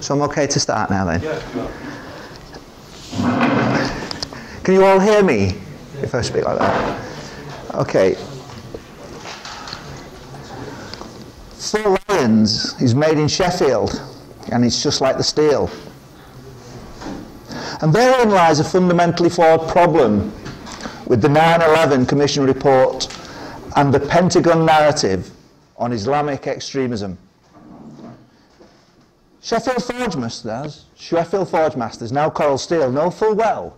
So I'm okay to start now then? Yeah. Can you all hear me if I speak like that? Okay. Four Lions is made in Sheffield, and it's just like the steel. And therein lies a fundamentally flawed problem with the 9/11 Commission report and the Pentagon narrative on Islamic extremism. Sheffield Forge Masters, now Coral Steel, know full well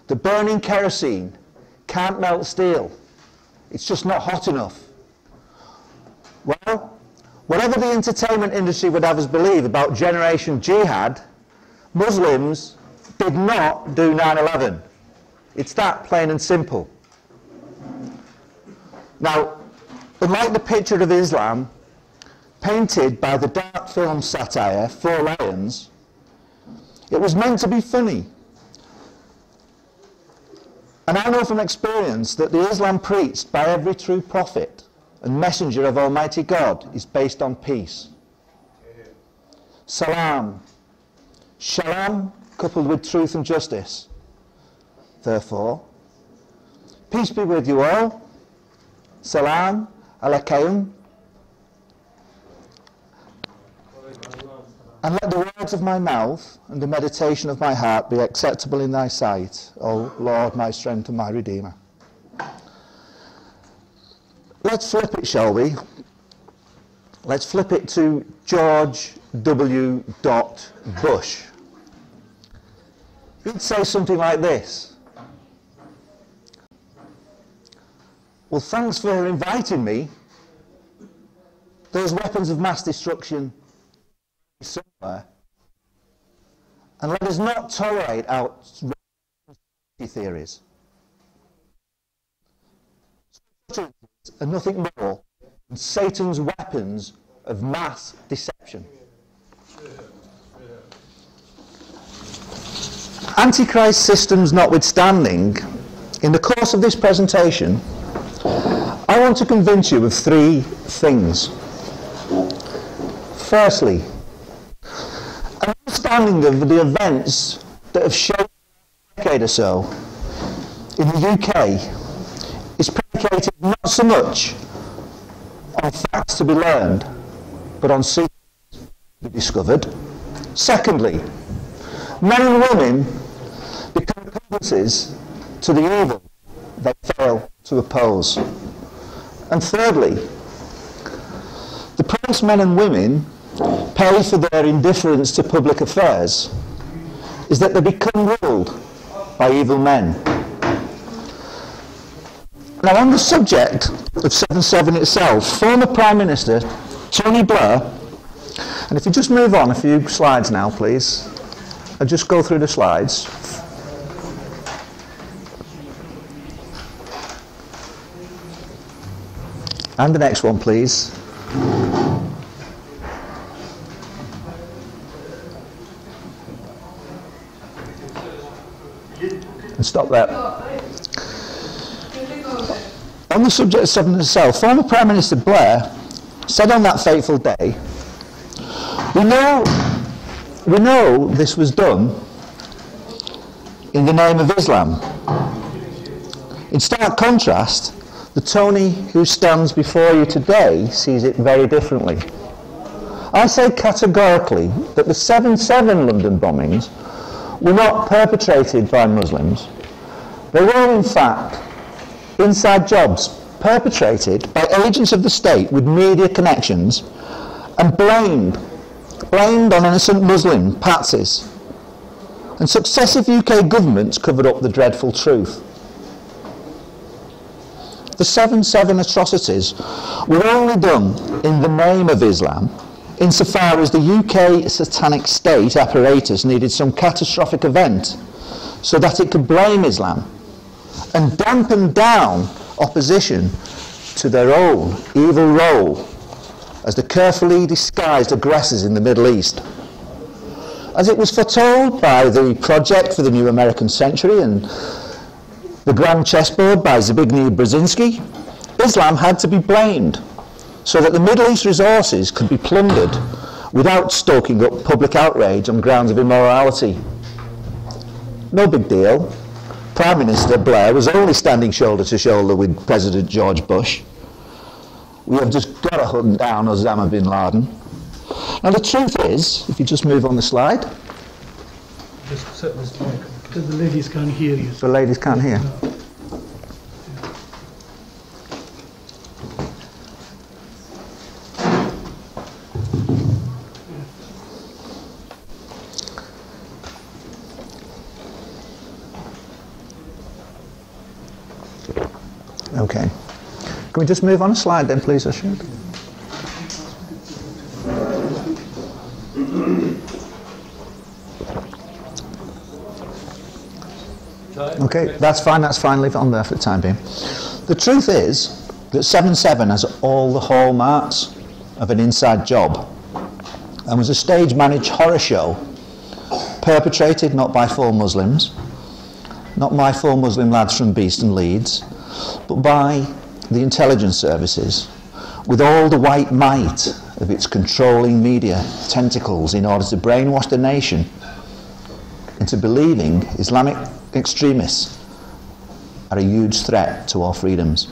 that burning kerosene can't melt steel. It's just not hot enough. Well, whatever the entertainment industry would have us believe about Generation Jihad, Muslims did not do 9/11. It's that plain and simple. Now, unlike the picture of Islam painted by the dark film satire Four Lions, it was meant to be funny. And I know from experience that the Islam preached by every true prophet and messenger of Almighty God is based on peace. Salam. Shalom coupled with truth and justice. Therefore, peace be with you all. Salam alaikum. And let the words of my mouth and the meditation of my heart be acceptable in thy sight, O Lord, my strength and my Redeemer. Let's flip it, shall we? Let's flip it to George W. Bush. He'd say something like this. Well, thanks for inviting me. Those weapons of mass destruction somewhere, and let us not tolerate outrageous theories. And nothing more than Satan's weapons of mass deception. Antichrist systems notwithstanding, in the course of this presentation, I want to convince you of three things. Firstly, an understanding of the events that have shaped a decade or so in the UK is predicated not so much on facts to be learned, but on secrets to be discovered. Secondly, men and women become accomplices to the evil they fail to oppose. And thirdly, the price men and women pay for their indifference to public affairs is that they become ruled by evil men. Now, on the subject of 7/7 itself, former Prime Minister Tony Blair, and if you just move on a few slides now, please, I'll just go through the slides. And the next one, please. And stop there. On the subject of 7 itself, former Prime Minister Blair said on that fateful day, we know this was done in the name of Islam. In stark contrast, the Tony who stands before you today sees it very differently. I say categorically that the 7/7 London bombings were not perpetrated by Muslims. They were, in fact, inside jobs perpetrated by agents of the state with media connections and blamed on innocent Muslim patsies. And successive UK governments covered up the dreadful truth. The 7/7 atrocities were only done in the name of Islam, insofar as the UK satanic state apparatus needed some catastrophic event so that it could blame Islam and dampen down opposition to their own evil role as the carefully disguised aggressors in the Middle East. As it was foretold by the Project for the New American Century and the Grand Chessboard by Zbigniew Brzezinski, Islam had to be blamed so that the Middle East resources could be plundered without stoking up public outrage on grounds of immorality. No big deal. Prime Minister Blair was only standing shoulder to shoulder with President George Bush. We have just got to hunt down Osama bin Laden. Now the truth is, if you just move on the slide. Just set this mic because the ladies can't hear you. The ladies can't hear. No. Okay. Can we just move on a slide then, please, Ashok? Okay, that's fine, leave it on there for the time being. The truth is that 7/7 has all the hallmarks of an inside job and was a stage-managed horror show perpetrated not by 4 Muslims, not by 4 Muslim lads from Beeston, Leeds, but by the intelligence services with all the white might of its controlling media tentacles in order to brainwash the nation into believing Islamic extremists are a huge threat to our freedoms.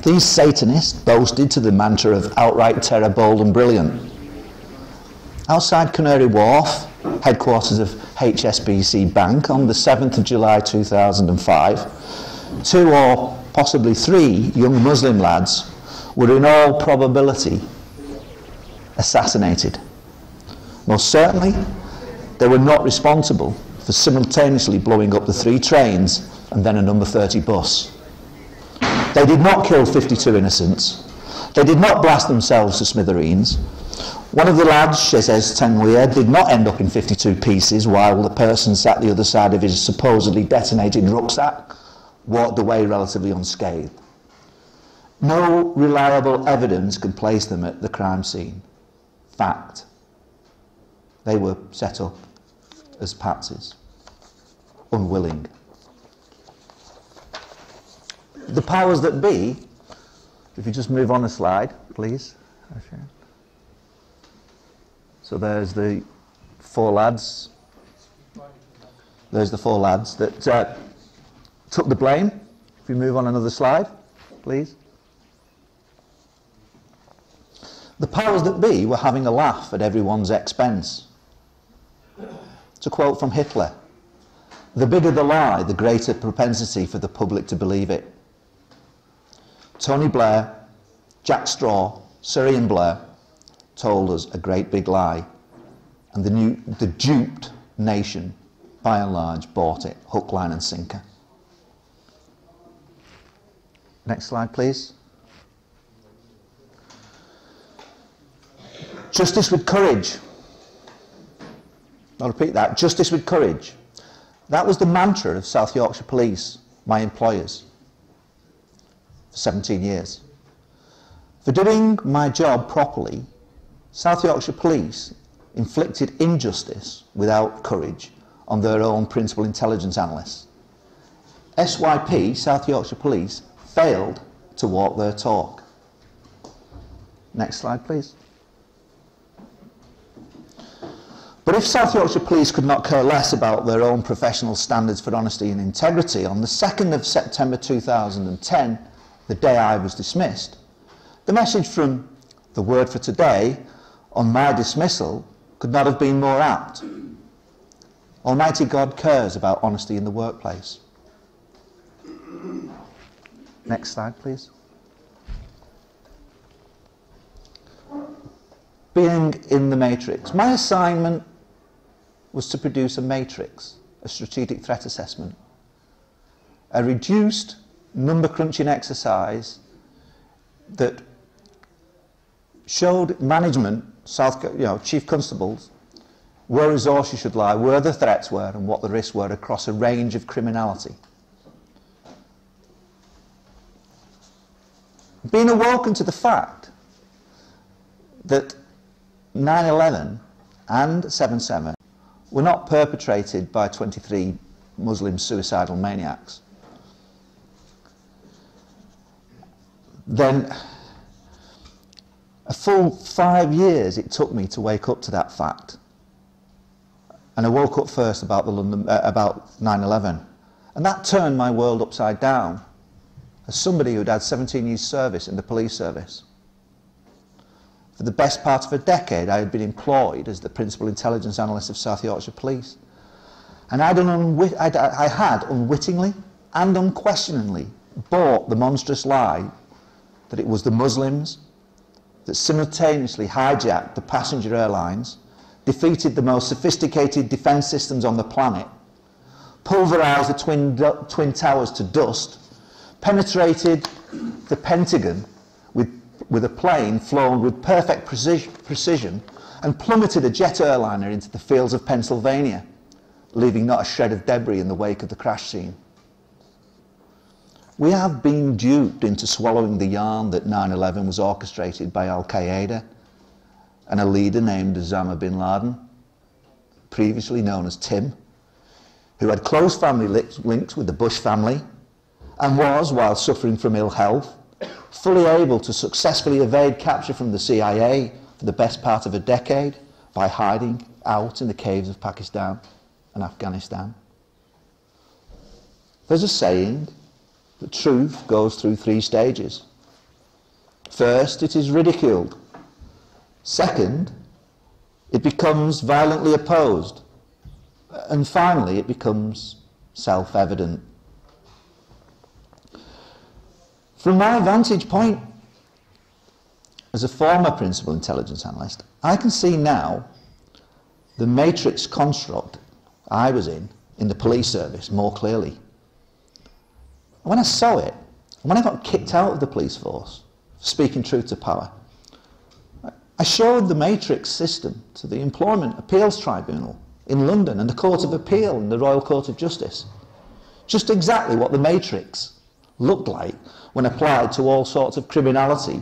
These Satanists boasted to the mantra of outright terror, bold and brilliant. Outside Canary Wharf, headquarters of HSBC Bank, on the 7th of July 2005, 2 or possibly 3 young Muslim lads were in all probability assassinated. Most certainly, they were not responsible for simultaneously blowing up the 3 trains and then a number 30 bus. They did not kill 52 innocents. They did not blast themselves to smithereens. One of the lads, Shezes Tenglia, did not end up in 52 pieces while the person sat the other side of his supposedly detonated rucksack walked away relatively unscathed. No reliable evidence can place them at the crime scene. Fact. They were set up as patsies, unwilling. The powers that be, if you just move on a slide, please. So there's the 4 lads. There's the 4 lads that took the blame. If you move on another slide, please. The powers that be were having a laugh at everyone's expense. To quote from Hitler, the bigger the lie, the greater propensity for the public to believe it. Tony Blair, Jack Straw, Sir Ian Blair told us a great big lie, and the duped nation, by and large, bought it, hook, line and sinker. Next slide, please. Justice with courage. I'll repeat that, justice with courage. That was the mantra of South Yorkshire Police, my employers, for 17 years. For doing my job properly, South Yorkshire Police inflicted injustice without courage on their own principal intelligence analysts. SYP, South Yorkshire Police, failed to walk their talk. Next slide, please. But if South Yorkshire Police could not care less about their own professional standards for honesty and integrity, on the 2nd of September 2010, the day I was dismissed, the message from the Word for Today on my dismissal could not have been more apt. Almighty God cares about honesty in the workplace. Next slide, please. Being in the matrix. My assignment was to produce a matrix, a strategic threat assessment, a reduced number crunching exercise that showed management, chief constables, where resources should lie, where the threats were and what the risks were across a range of criminality. Being awoken to the fact that 9/11 and 7/7 were not perpetrated by 23 Muslim suicidal maniacs, then A full 5 years it took me to wake up to that fact. And I woke up first about about 9/11. And that turned my world upside down. As somebody who'd had 17 years service in the police service. For the best part of a decade I had been employed as the Principal Intelligence Analyst of South Yorkshire Police. And I had unwittingly and unquestioningly bought the monstrous lie that it was the Muslims that simultaneously hijacked the passenger airlines, defeated the most sophisticated defence systems on the planet, pulverised the Twin Towers to dust, penetrated the Pentagon with a plane flown with perfect precision, and plummeted a jet airliner into the fields of Pennsylvania, leaving not a shred of debris in the wake of the crash scene. We have been duped into swallowing the yarn that 9/11 was orchestrated by Al-Qaeda and a leader named Osama bin Laden, previously known as Tim, who had close family links with the Bush family and was, while suffering from ill health, fully able to successfully evade capture from the CIA for the best part of a decade by hiding out in the caves of Pakistan and Afghanistan. There's a saying that truth goes through 3 stages. First, it is ridiculed. Second, it becomes violently opposed. And finally, it becomes self-evident. From my vantage point, as a former Principal Intelligence Analyst, I can see now the matrix construct I was in the police service more clearly. When I saw it, when I got kicked out of the police force, speaking truth to power, I showed the matrix system to the Employment Appeals Tribunal in London and the Court of Appeal and the Royal Court of Justice. Just exactly what the matrix looked like when applied to all sorts of criminality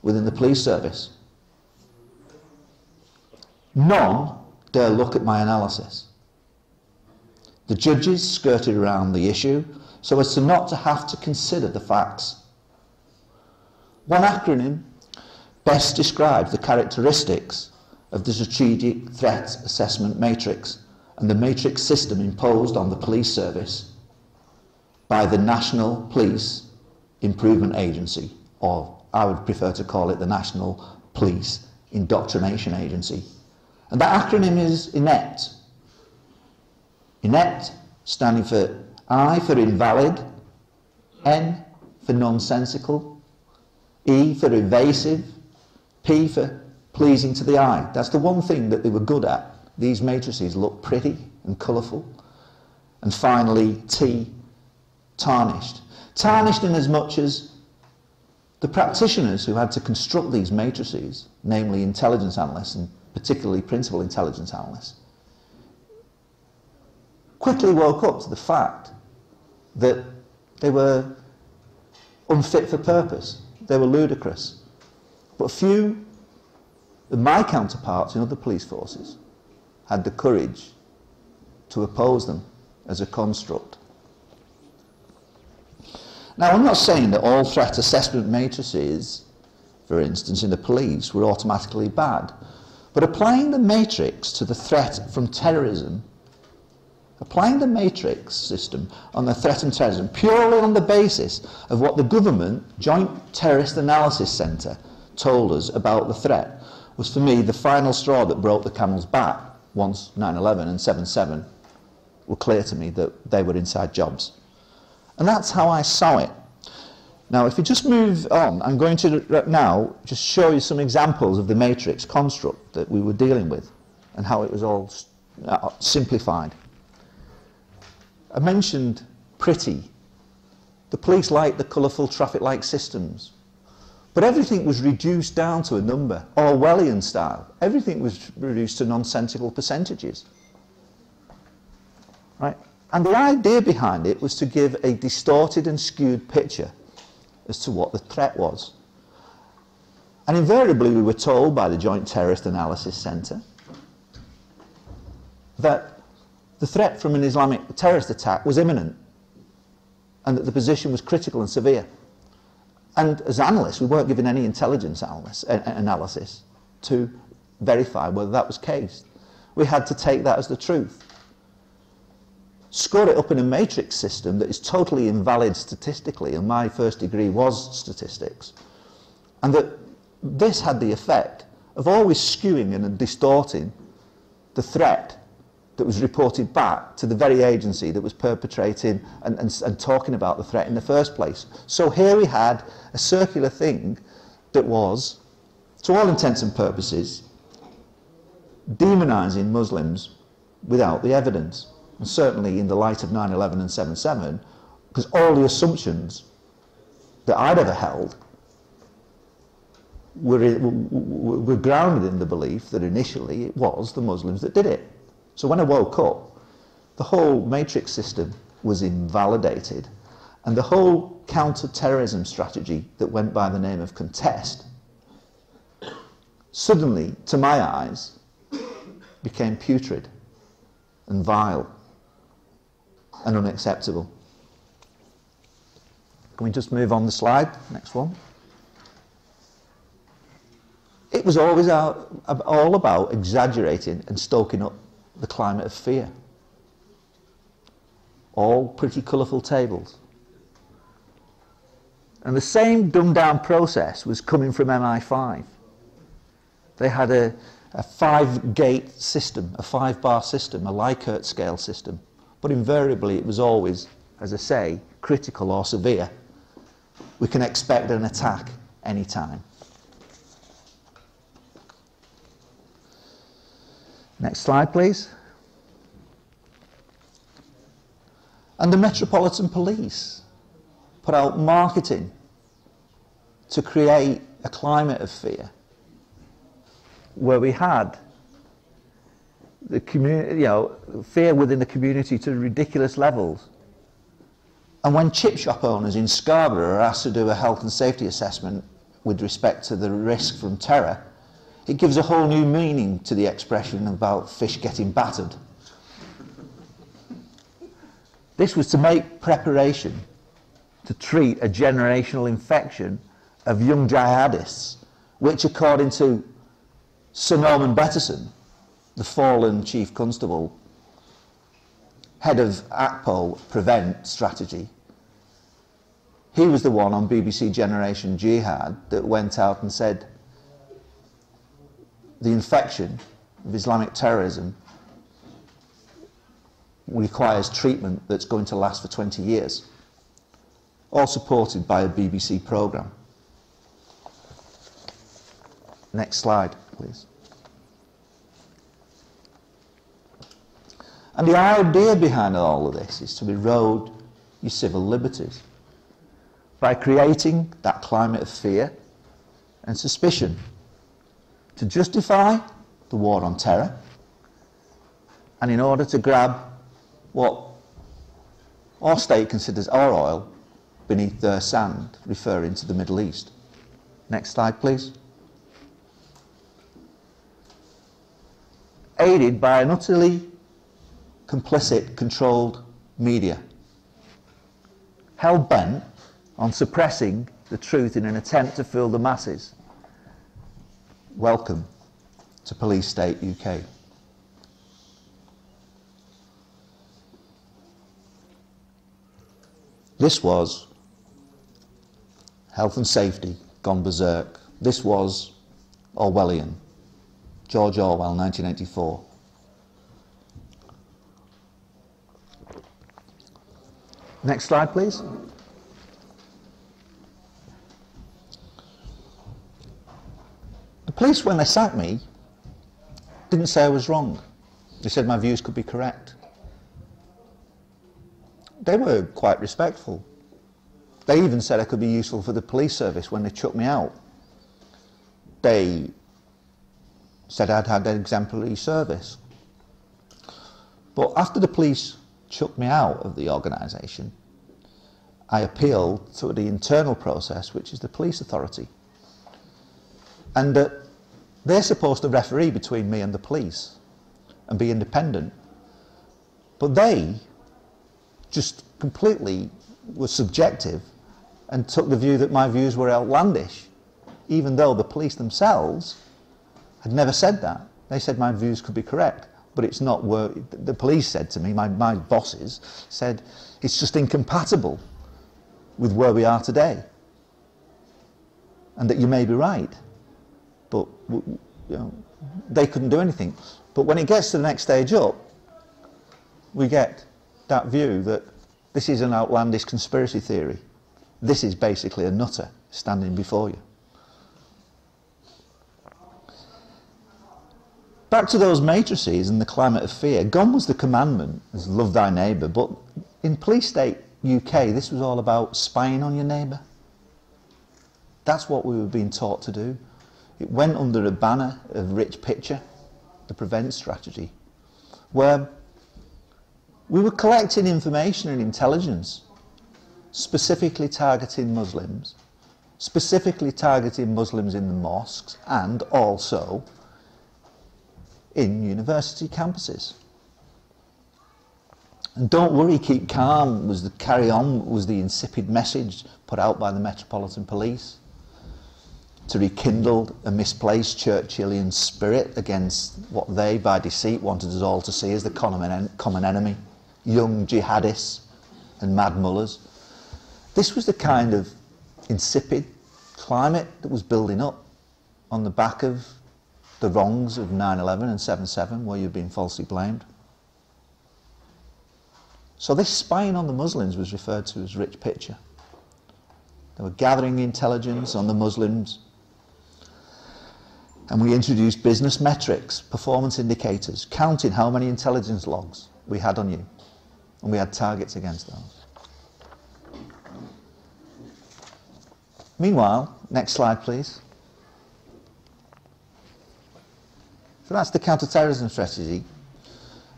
within the police service. None dare look at my analysis. The judges skirted around the issue so as to not to have to consider the facts. One acronym best describes the characteristics of the Strategic Threat Assessment Matrix and the matrix system imposed on the police service by the National Police Improvement Agency, or I would prefer to call it the National Police Indoctrination Agency. And that acronym is INEPT. INEPT standing for I for invalid, N for nonsensical, E for evasive, P for pleasing to the eye. That's the one thing that they were good at. These matrices look pretty and colourful. And finally, T, tarnished. Tarnished in as much as the practitioners who had to construct these matrices, namely intelligence analysts and particularly principal intelligence analysts, quickly woke up to the fact that they were unfit for purpose. They were ludicrous. But few of my counterparts in other police forces had the courage to oppose them as a construct. Now, I'm not saying that all threat assessment matrices, for instance, in the police were automatically bad, but applying the matrix to the threat from terrorism, applying the matrix system on the threat and terrorism purely on the basis of what the government Joint Terrorist Analysis Centre told us about the threat was for me the final straw that broke the camel's back once 9/11 and 7/7 were clear to me that they were inside jobs. And that's how I saw it. Now, if you just move on, I'm going to now just show you some examples of the matrix construct that we were dealing with and how it was all simplified. I mentioned pretty. The police liked the colourful traffic light systems. But everything was reduced down to a number, Orwellian style. Everything was reduced to nonsensical percentages. Right? And the idea behind it was to give a distorted and skewed picture as to what the threat was. And invariably we were told by the Joint Terrorist Analysis Centre that the threat from an Islamic terrorist attack was imminent and that the position was critical and severe. And as analysts, we weren't given any intelligence analysis to verify whether that was the case. We had to take that as the truth. Score it up in a matrix system that is totally invalid statistically, and my first degree was statistics, and that this had the effect of always skewing and distorting the threat that was reported back to the very agency that was perpetrating and talking about the threat in the first place. So here we had a circular thing that was, to all intents and purposes, demonising Muslims without the evidence. And certainly in the light of 9/11 and 7/7, because all the assumptions that I'd ever held were grounded in the belief that initially it was the Muslims that did it. So when I woke up, the whole matrix system was invalidated, and the whole counter-terrorism strategy that went by the name of contest suddenly, to my eyes, became putrid and vile and unacceptable. Can we just move on the slide? Next one. It was always all about exaggerating and stoking up the climate of fear. All pretty colourful tables. And the same dumbed-down process was coming from MI5. They had a 5-gate system, a 5-bar system, a Likert scale system, but invariably it was always, as I say, critical or severe. We can expect an attack any time. Next slide, please. And the Metropolitan Police put out marketing to create a climate of fear, where we had the community, fear within the community to ridiculous levels. And when chip shop owners in Scarborough are asked to do a health and safety assessment with respect to the risk from terror, it gives a whole new meaning to the expression about fish getting battered. This was to make preparation to treat a generational infection of young jihadists, which, according to Sir Norman Betterson, the fallen Chief Constable, head of ACPO Prevent strategy, he was the one on BBC Generation Jihad that went out and said the infection of Islamic terrorism requires treatment that's going to last for 20 years, all supported by a BBC programme. Next slide, please. And the idea behind all of this is to erode your civil liberties by creating that climate of fear and suspicion to justify the war on terror, and in order to grab what our state considers our oil beneath their sand, referring to the Middle East. Next slide, please. Aided by an utterly complicit, controlled media, hell-bent on suppressing the truth in an attempt to fool the masses. Welcome to Police State UK. This was health and safety gone berserk. This was Orwellian. George Orwell, 1984. Next slide, please. The police, when they sacked me, didn't say I was wrong. They said my views could be correct. They were quite respectful. They even said I could be useful for the police service when they chucked me out. They said I'd had an exemplary service. But after the police chucked me out of the organisation, I appealed to the internal process, which is the police authority. And they're supposed to referee between me and the police and be independent. But they just completely were subjective and took the view that my views were outlandish, even though the police themselves had never said that. They said my views could be correct, but it's not where the police said to me, my bosses said, it's just incompatible with where we are today, and that you may be right, but you know, they couldn't do anything. But when it gets to the next stage up, we get that view that this is an outlandish conspiracy theory. This is basically a nutter standing before you. Back to those matrices and the climate of fear. Gone was the commandment, as love thy neighbour, but in police state UK, this was all about spying on your neighbour. That's what we were being taught to do. It went under a banner of rich picture, the prevent strategy, where we were collecting information and intelligence, specifically targeting Muslims, specifically targeting Muslims in the mosques, and also in university campuses. And don't worry, keep calm was the carry on, was the insipid message put out by the Metropolitan Police to rekindle a misplaced Churchillian spirit against what they, by deceit, wanted us all to see as the common enemy, young jihadists and mad mullahs. This was the kind of insipid climate that was building up on the back of the wrongs of 9/11 and 7/7, where you've been falsely blamed. So this spying on the Muslims was referred to as rich picture. They were gathering intelligence on the Muslims, and we introduced business metrics, performance indicators, counting how many intelligence logs we had on you, and we had targets against those. Meanwhile, next slide please. So that's the counter-terrorism strategy,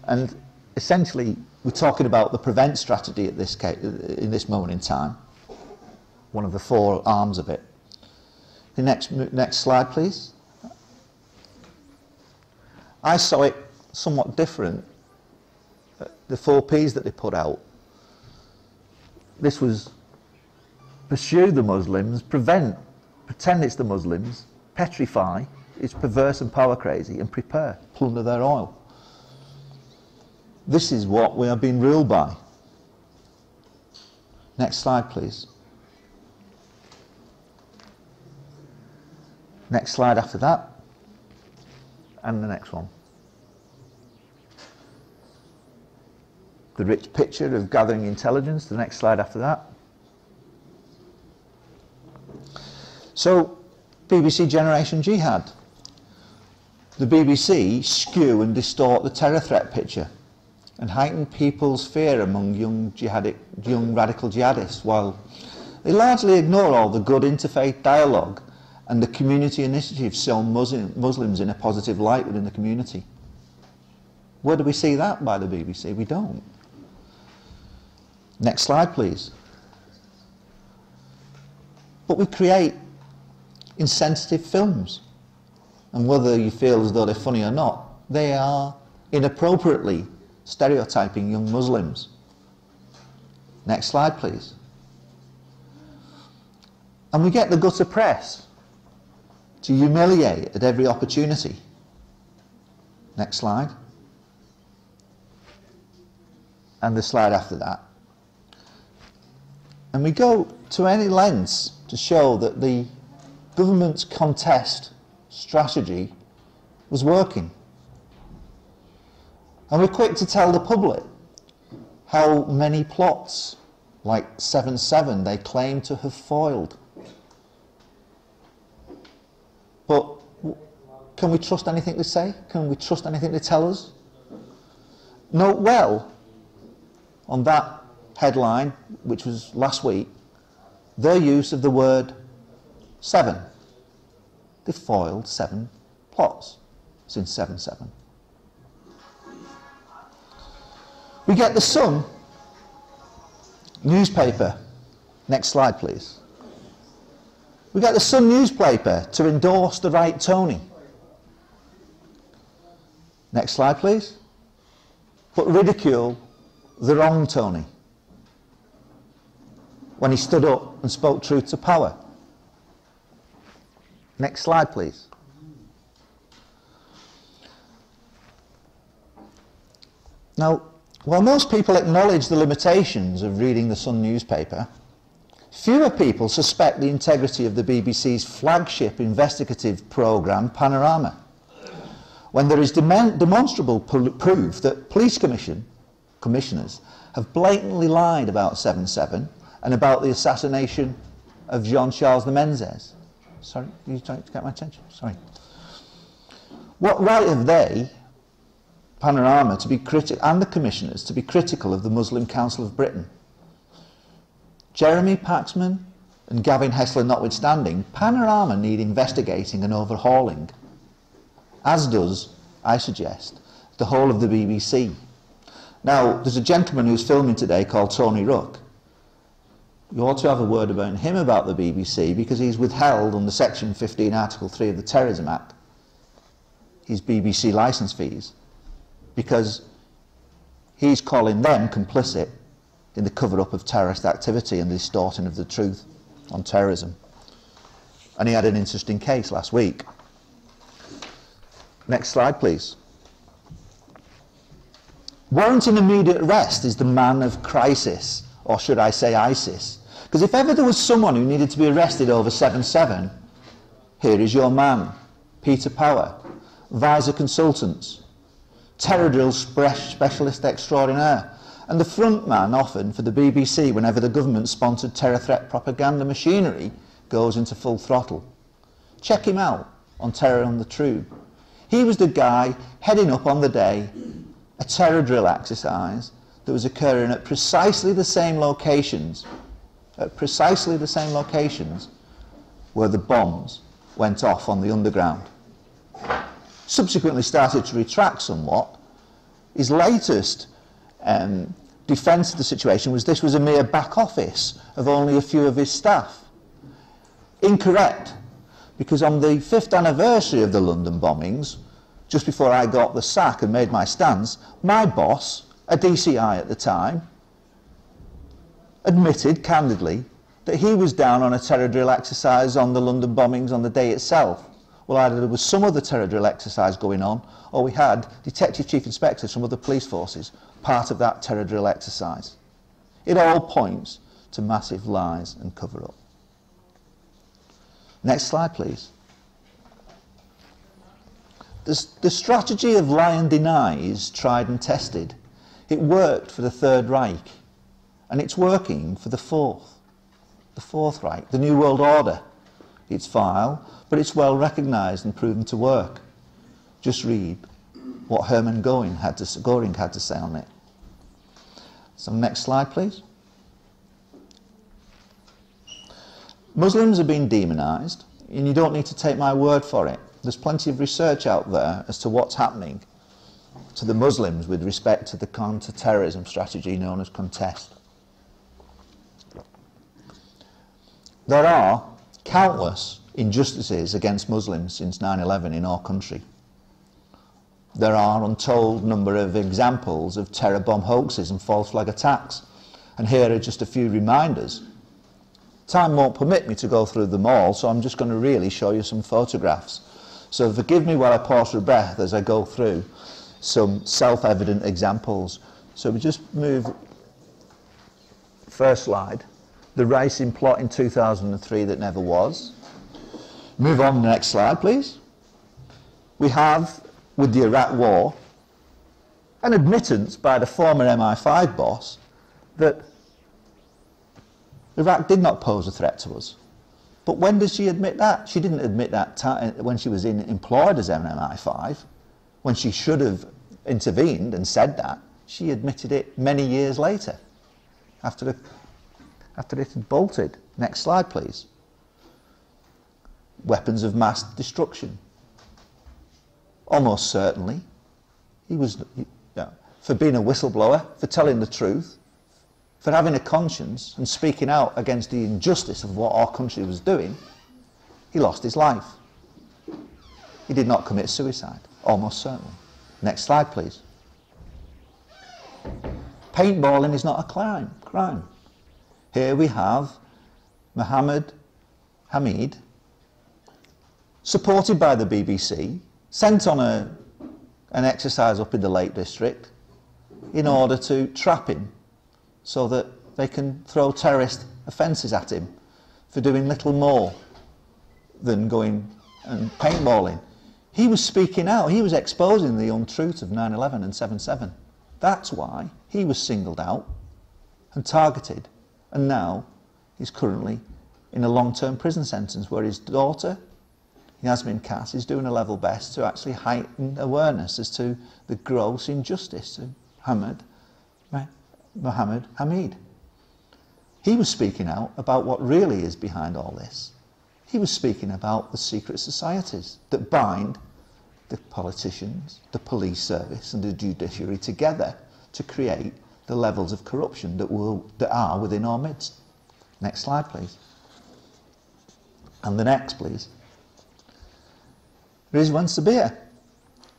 and essentially we're talking about the prevent strategy at this case, in this moment in time, one of the four arms of it. The next slide please. I saw it somewhat different. The 4 Ps that they put out. This was pursue the Muslims, prevent, pretend it's the Muslims, petrify, it's perverse and power crazy, and prepare, plunder their oil. This is what we are being ruled by. Next slide please. Next slide after that, and the next one. The rich picture of gathering intelligence, the next slide after that. So, BBC Generation Jihad. The BBC skew and distort the terror threat picture and heighten people's fear among young radical jihadists, while they largely ignore all the good interfaith dialogue and the community initiatives shown Muslims in a positive light within the community. Where do we see that by the BBC? We don't. Next slide please. But we create insensitive films, and whether you feel as though they're funny or not, they are inappropriately stereotyping young Muslims. Next slide please. And we get the gutter press to humiliate at every opportunity. Next slide. And the slide after that. And we go to any lengths to show that the government's contest strategy was working. And we're quick to tell the public how many plots, like 7/7, they claim to have foiled. But can we trust anything they say? Can we trust anything they tell us? Note well, on that headline, which was last week, their use of the word 7. They foiled 7 plots since 7/7. We get the Sun newspaper. Next slide please. We get the Sun newspaper to endorse the right Tony. Next slide please. But ridicule the wrong Tony. when he stood up and spoke truth to power. Next slide, please. Now, while most people acknowledge the limitations of reading the Sun newspaper, fewer people suspect the integrity of the BBC's flagship investigative programme, Panorama, when there is demonstrable proof that police commissioners have blatantly lied about 7/7 and about the assassination of Jean-Charles de Menezes. Sorry, are you trying to get my attention? Sorry. What right have they, Panorama, to be and the commissioners to be critical of the Muslim Council of Britain? Jeremy Paxman and Gavin Hessler notwithstanding, Panorama need investigating and overhauling, as does, I suggest, the whole of the BBC. Now, there's a gentleman who's filming today called Tony Rook. You ought to have a word about him about the BBC, because he's withheld under Section 15, Article 3 of the Terrorism Act his BBC licence fees, because he's calling them complicit in the cover-up of terrorist activity and the distorting of the truth on terrorism. And he had an interesting case last week. Next slide, please. Warranting immediate arrest is the man of crisis, or should I say ISIS. Because if ever there was someone who needed to be arrested over 7/7, here is your man, Peter Power, Visor Consultants, terror drill specialist extraordinaire, and the front man often for the BBC whenever the government-sponsored terror threat propaganda machinery goes into full throttle. Check him out on Terror on the Tube. He was the guy heading up on the day a terror drill exercise that was occurring at precisely the same locations, where the bombs went off on the underground. Subsequently started to retract somewhat. His latest defence of the situation was this was a mere back office of only a few of his staff. Incorrect, because on the 5th anniversary of the London bombings, just before I got the sack and made my stance, my boss, a DCI at the time, admitted candidly that he was down on a terror drill exercise on the London bombings on the day itself. Well, either there was some other terror drill exercise going on, or we had Detective Chief Inspectors from other police forces part of that terror drill exercise. It all points to massive lies and cover-up. Next slide, please. The strategy of lie and deny is tried and tested. It worked for the Third Reich, and it's working for the Fourth Reich, the New World Order. It's vile, but it's well recognised and proven to work. Just read what Hermann Göring had to say on it. So next slide, please. Muslims have been demonised, and you don't need to take my word for it. There's plenty of research out there as to what's happening to the Muslims with respect to the counter-terrorism strategy known as Contest. There are countless injustices against Muslims since 9/11 in our country. There are untold number of examples of terror bomb hoaxes and false flag attacks, and here are just a few reminders. Time won't permit me to go through them all, so I'm just going to really show you some photographs. So forgive me while I pause for breath as I go through some self-evident examples. So we just move, first slide, the racing plot in 2003 that never was. Move on to the next slide, please. We have, with the Iraq War, an admittance by the former MI5 boss that Iraq did not pose a threat to us. But when did she admit that? She didn't admit that when she was employed as an MI5, when she should have intervened and said that. She admitted it many years later, after it had bolted. Next slide, please. Weapons of mass destruction. Almost certainly, for being a whistleblower, for telling the truth, for having a conscience and speaking out against the injustice of what our country was doing, he lost his life. He did not commit suicide, almost certainly. Next slide, please. Paintballing is not a crime. Here we have Mohammed Hamid, supported by the BBC, sent on an exercise up in the Lake District in order to trap him so that they can throw terrorist offences at him for doing little more than going and paintballing. He was speaking out, he was exposing the untruth of 9/11 and 7/7. That's why he was singled out and targeted, and now he's currently in a long-term prison sentence where his daughter, Yasmin Cass, is doing a level best to actually heighten awareness as to the gross injustice to Mohammed Hamid. He was speaking out about what really is behind all this. He was speaking about the secret societies that bind the politicians, the police service and the judiciary together to create the levels of corruption that are within our midst. Next slide, please. And the next, please. Rizwan Sabir.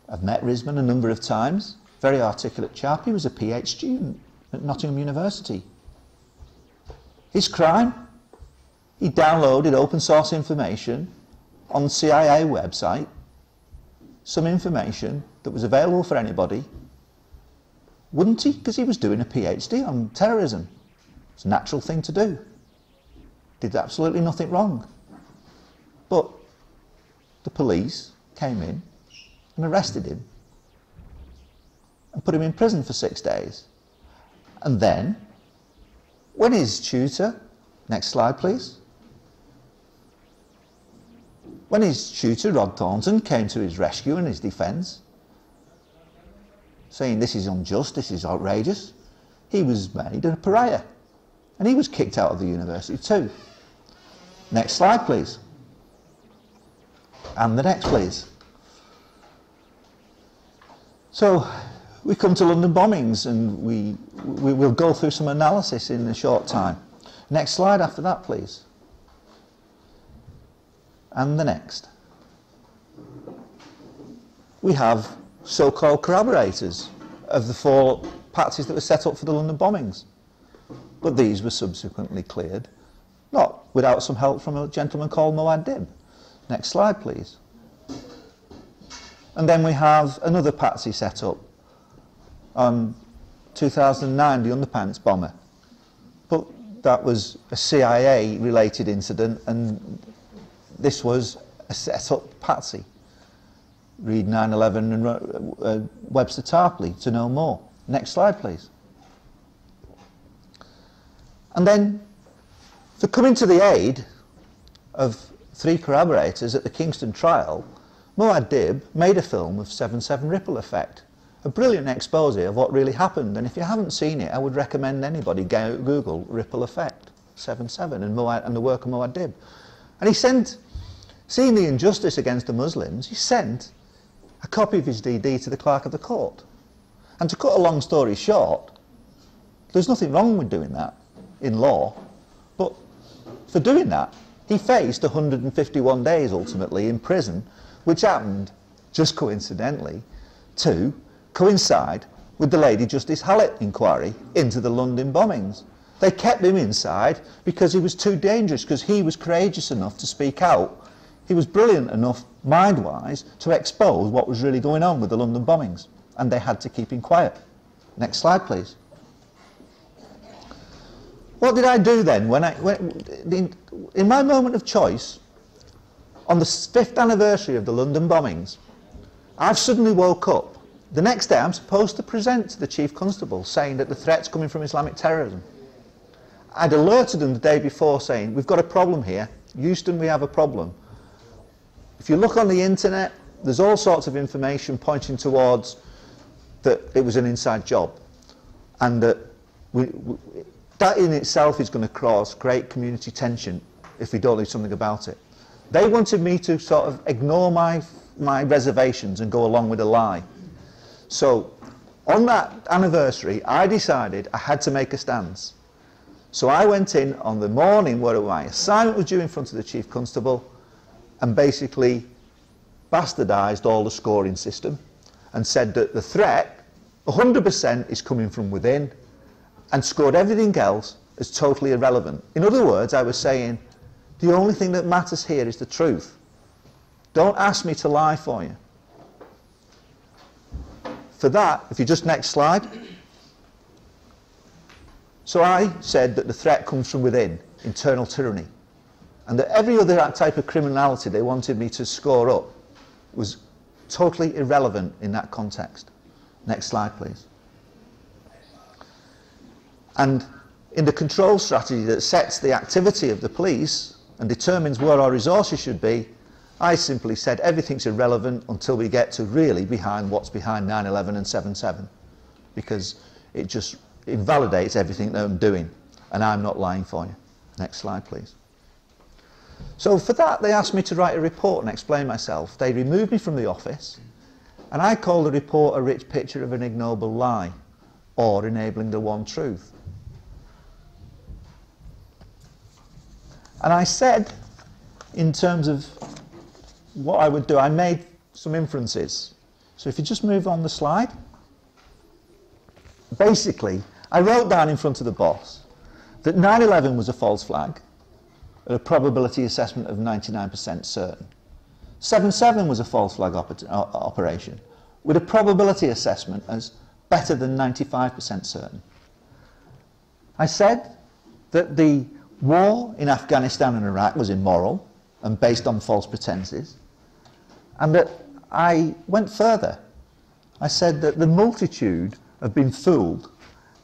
I've met Rizwan a number of times. Very articulate chap. He was a PhD student at Nottingham University. His crime? He downloaded open source information on the CIA website, some information that was available for anybody. Wouldn't he? Because he was doing a PhD on terrorism. It's a natural thing to do. Did absolutely nothing wrong. But the police came in and arrested him and put him in prison for 6 days. And then, when his tutor, next slide please, when his tutor, Rod Thornton, came to his rescue and his defence, saying this is unjust, this is outrageous, he was made a pariah. And he was kicked out of the university too. Next slide please. And the next please. So we come to London bombings and we will go through some analysis in a short time. Next slide after that please. And the next. We have so-called corroborators of the 4 patsies that were set up for the London bombings. But these were subsequently cleared, not without some help from a gentleman called Muad'Dib. Next slide please. And then we have another patsy set up on 2009, the Underpants bomber. But that was a CIA related incident and this was a set up patsy. Read 9/11 and Webster Tarpley to know more. Next slide please. And then for coming to the aid of 3 corroborators at the Kingston trial, Muad'Dib made a film of 7/7 Ripple Effect, a brilliant expose of what really happened. And if you haven't seen it, I would recommend anybody Google Ripple Effect 7/7 and the work of Muad'Dib. And he sent, seeing the injustice against the Muslims, he sent a copy of his DD to the clerk of the court. And to cut a long story short, there's nothing wrong with doing that in law, but for doing that, he faced 151 days ultimately in prison, which happened, just coincidentally, to coincide with the Lady Justice Hallett inquiry into the London bombings. They kept him inside because he was too dangerous, because he was courageous enough to speak out. He was brilliant enough, mind-wise, to expose what was really going on with the London bombings, and they had to keep him quiet. Next slide, please. What did I do then? In my moment of choice, on the 5th anniversary of the London bombings, I've suddenly woke up. The next day I'm supposed to present to the Chief Constable saying that the threat's coming from Islamic terrorism. I'd alerted them the day before saying, we've got a problem here. Euston, we have a problem. If you look on the internet, there's all sorts of information pointing towards that it was an inside job, and that that in itself is going to cause great community tension if we don't do something about it. They wanted me to sort of ignore my reservations and go along with a lie. So on that anniversary, I decided I had to make a stance. So I went in on the morning where my assignment was due in front of the Chief Constable and basically bastardised all the scoring system and said that the threat 100% is coming from within, and scored everything else as totally irrelevant. In other words, I was saying, the only thing that matters here is the truth. Don't ask me to lie for you. For that, if you just next slide. So I said that the threat comes from within, internal tyranny, and that every other type of criminality they wanted me to score up was totally irrelevant in that context. Next slide, please. And in the control strategy that sets the activity of the police and determines where our resources should be, I simply said everything's irrelevant until we get to really behind what's behind 9/11 and 7/7, because it just invalidates everything that I'm doing, and I'm not lying for you. Next slide, please. So for that, they asked me to write a report and explain myself. They removed me from the office, and I called the report a rich picture of an ignoble lie, or enabling the one truth. And I said, in terms of what I would do, I made some inferences. So if you just move on the slide. Basically, I wrote down in front of the boss that 9/11 was a false flag at a probability assessment of 99% certain. 7/7 was a false flag operation with a probability assessment as better than 95% certain. I said that the war in Afghanistan and Iraq was immoral and based on false pretenses, and that I went further. I said that the multitude have been fooled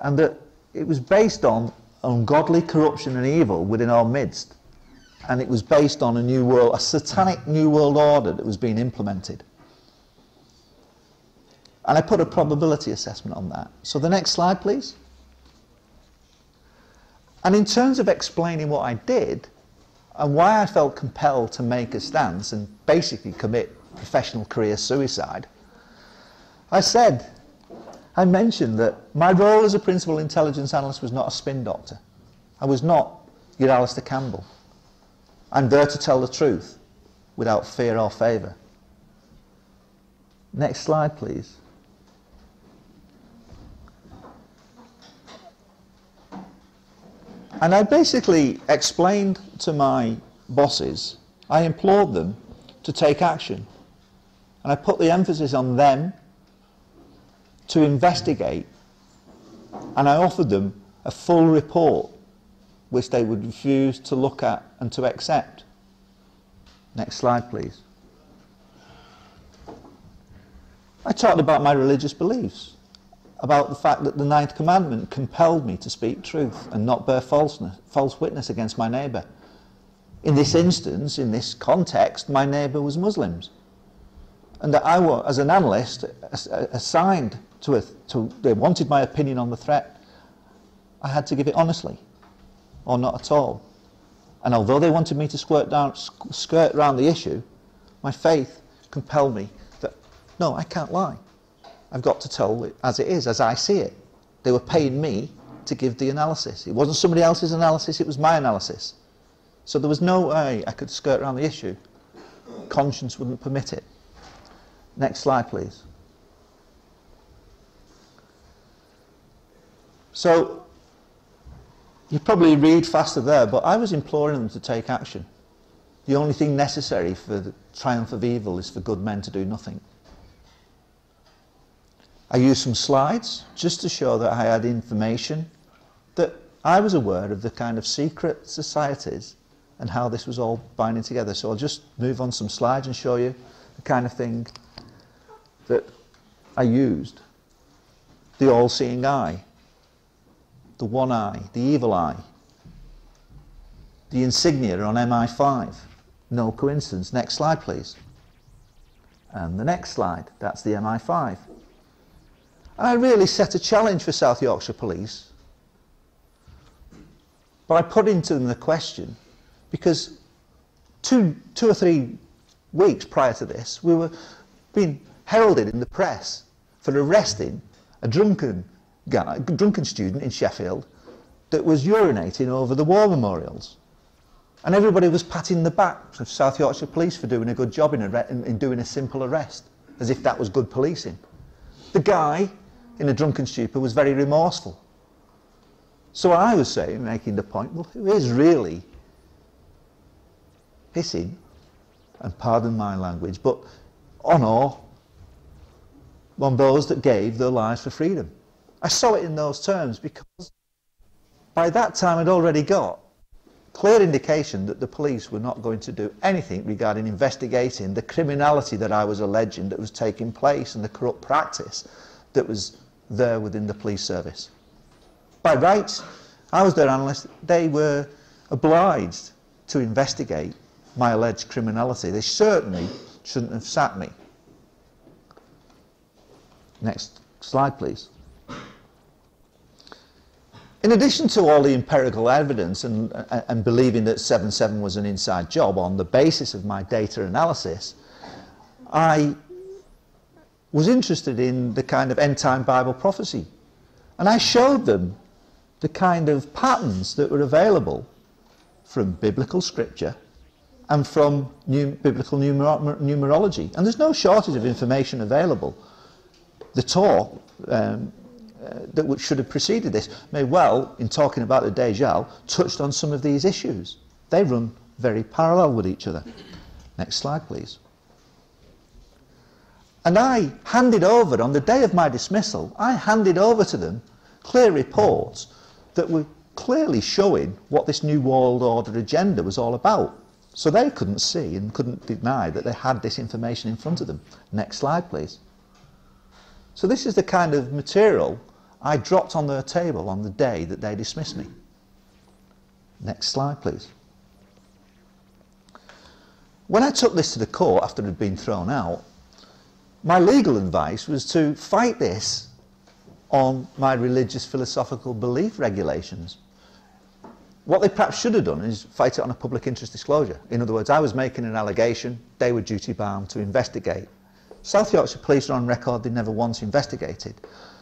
and that it was based on ungodly corruption and evil within our midst, and it was based on a new world, a satanic new world order that was being implemented. And I put a probability assessment on that. So the next slide, please. And in terms of explaining what I did and why I felt compelled to make a stance and basically commit professional career suicide, I mentioned that my role as a principal intelligence analyst was not a spin doctor. I was not your Alistair Campbell. I'm there to tell the truth without fear or favour. Next slide, please. And I basically explained to my bosses, I implored them to take action. And I put the emphasis on them to investigate, and I offered them a full report which they would refuse to look at and to accept. Next slide, please. I talked about my religious beliefs, about the fact that the Ninth Commandment compelled me to speak truth and not bear false witness against my neighbour. In this instance, in this context, my neighbour was Muslims, and that I was, as an analyst, assigned they wanted my opinion on the threat. I had to give it honestly, or not at all. And although they wanted me to skirt around the issue, my faith compelled me that, no, I can't lie. I've got to tell it as it is, as I see it. They were paying me to give the analysis. It wasn't somebody else's analysis, it was my analysis. So there was no way I could skirt around the issue. Conscience wouldn't permit it. Next slide, please. So, you probably read faster there, but I was imploring them to take action. The only thing necessary for the triumph of evil is for good men to do nothing. I used some slides just to show that I had information, that I was aware of the kind of secret societies and how this was all binding together. So I'll just move on some slides and show you the kind of thing that I used. The all-seeing eye, the one eye, the evil eye, the insignia on MI5. No coincidence. Next slide, please. And the next slide, that's the MI5. And I really set a challenge for South Yorkshire Police by putting to them the question, because two or three weeks prior to this, we were being heralded in the press for arresting a drunken student in Sheffield that was urinating over the war memorials. And everybody was patting the back of South Yorkshire Police for doing a good job in doing a simple arrest, as if that was good policing. The guy in a drunken stupor was very remorseful. So I was saying, making the point, well, who is really pissing, and pardon my language, but on those that gave their lives for freedom? I saw it in those terms because by that time I'd already got clear indication that the police were not going to do anything regarding investigating the criminality that I was alleging that was taking place and the corrupt practice that was there within the police service. By rights, I was their analyst. They were obliged to investigate my alleged criminality. They certainly shouldn't have sacked me. Next slide, please. In addition to all the empirical evidence and believing that 7/7 was an inside job on the basis of my data analysis, I was interested in the kind of end-time Bible prophecy. And I showed them the kind of patterns that were available from biblical scripture and from biblical numerology. And there's no shortage of information available. The talk that should have preceded this may well, in talking about the Dejjal, touched on some of these issues. They run very parallel with each other. Next slide, please. And I handed over, on the day of my dismissal, I handed over to them clear reports that were clearly showing what this New World Order agenda was all about. So they couldn't see and couldn't deny that they had this information in front of them. Next slide, please. So this is the kind of material I dropped on their table on the day that they dismissed me. Next slide, please. When I took this to the court after it had been thrown out, my legal advice was to fight this on my religious philosophical belief regulations. What they perhaps should have done is fight it on a public interest disclosure. In other words, I was making an allegation, they were duty bound to investigate. South Yorkshire Police are on record they never once investigated.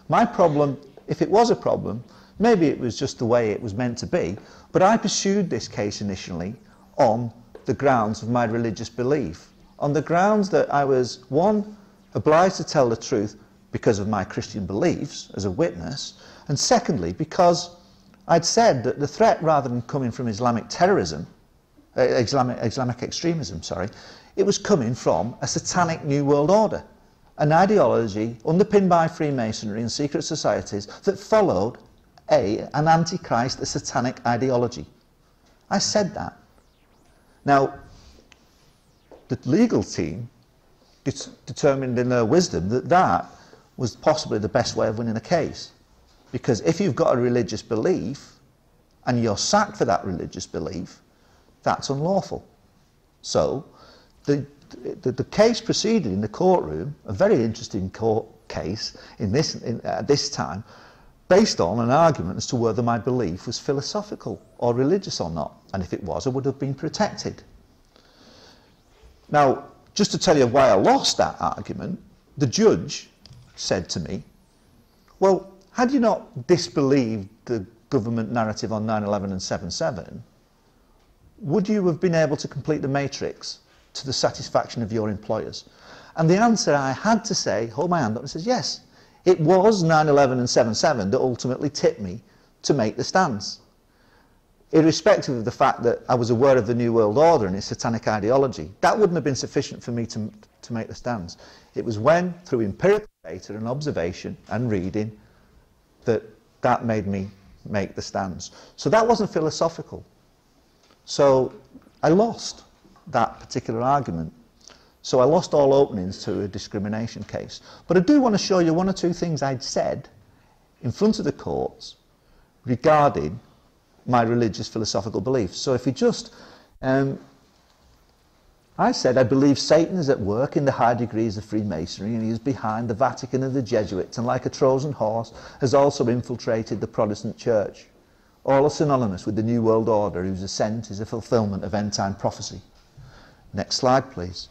My problem, if it was a problem, maybe it was just the way it was meant to be, but I pursued this case initially on the grounds of my religious belief, on the grounds that I was, one, obliged to tell the truth because of my Christian beliefs as a witness, and secondly, because I'd said that the threat, rather than coming from Islamic terrorism, Islamic extremism, sorry, it was coming from a satanic New World Order, an ideology underpinned by Freemasonry and secret societies that followed an antichrist, a satanic ideology. I said that. Now, the legal team determined in their wisdom that that was possibly the best way of winning a case. Because if you've got a religious belief and you're sacked for that religious belief, that's unlawful. So the case proceeded in the courtroom, a very interesting court case at this time, based on an argument as to whether my belief was philosophical or religious or not. And if it was, I would have been protected. Now, just to tell you why I lost that argument, the judge said to me, well, had you not disbelieved the government narrative on 9/11 and 7/7, would you have been able to complete the matrix to the satisfaction of your employers? And the answer I had to say, hold my hand up and says, yes, it was 9/11 and 7/7 that ultimately tipped me to make the stance. Irrespective of the fact that I was aware of the New World Order and its satanic ideology, that wouldn't have been sufficient for me to make the stance. It was when, through empirical data and observation and reading, that made me make the stance. So that wasn't philosophical. So I lost that particular argument. So I lost all openings to a discrimination case. But I do want to show you one or two things I'd said in front of the courts regarding my religious philosophical beliefs. So if you just, I said I believe Satan is at work in the high degrees of Freemasonry and he is behind the Vatican and the Jesuits and like a Trojan horse has also infiltrated the Protestant Church. All are synonymous with the New World Order whose ascent is a fulfillment of end-time prophecy. Next slide, please.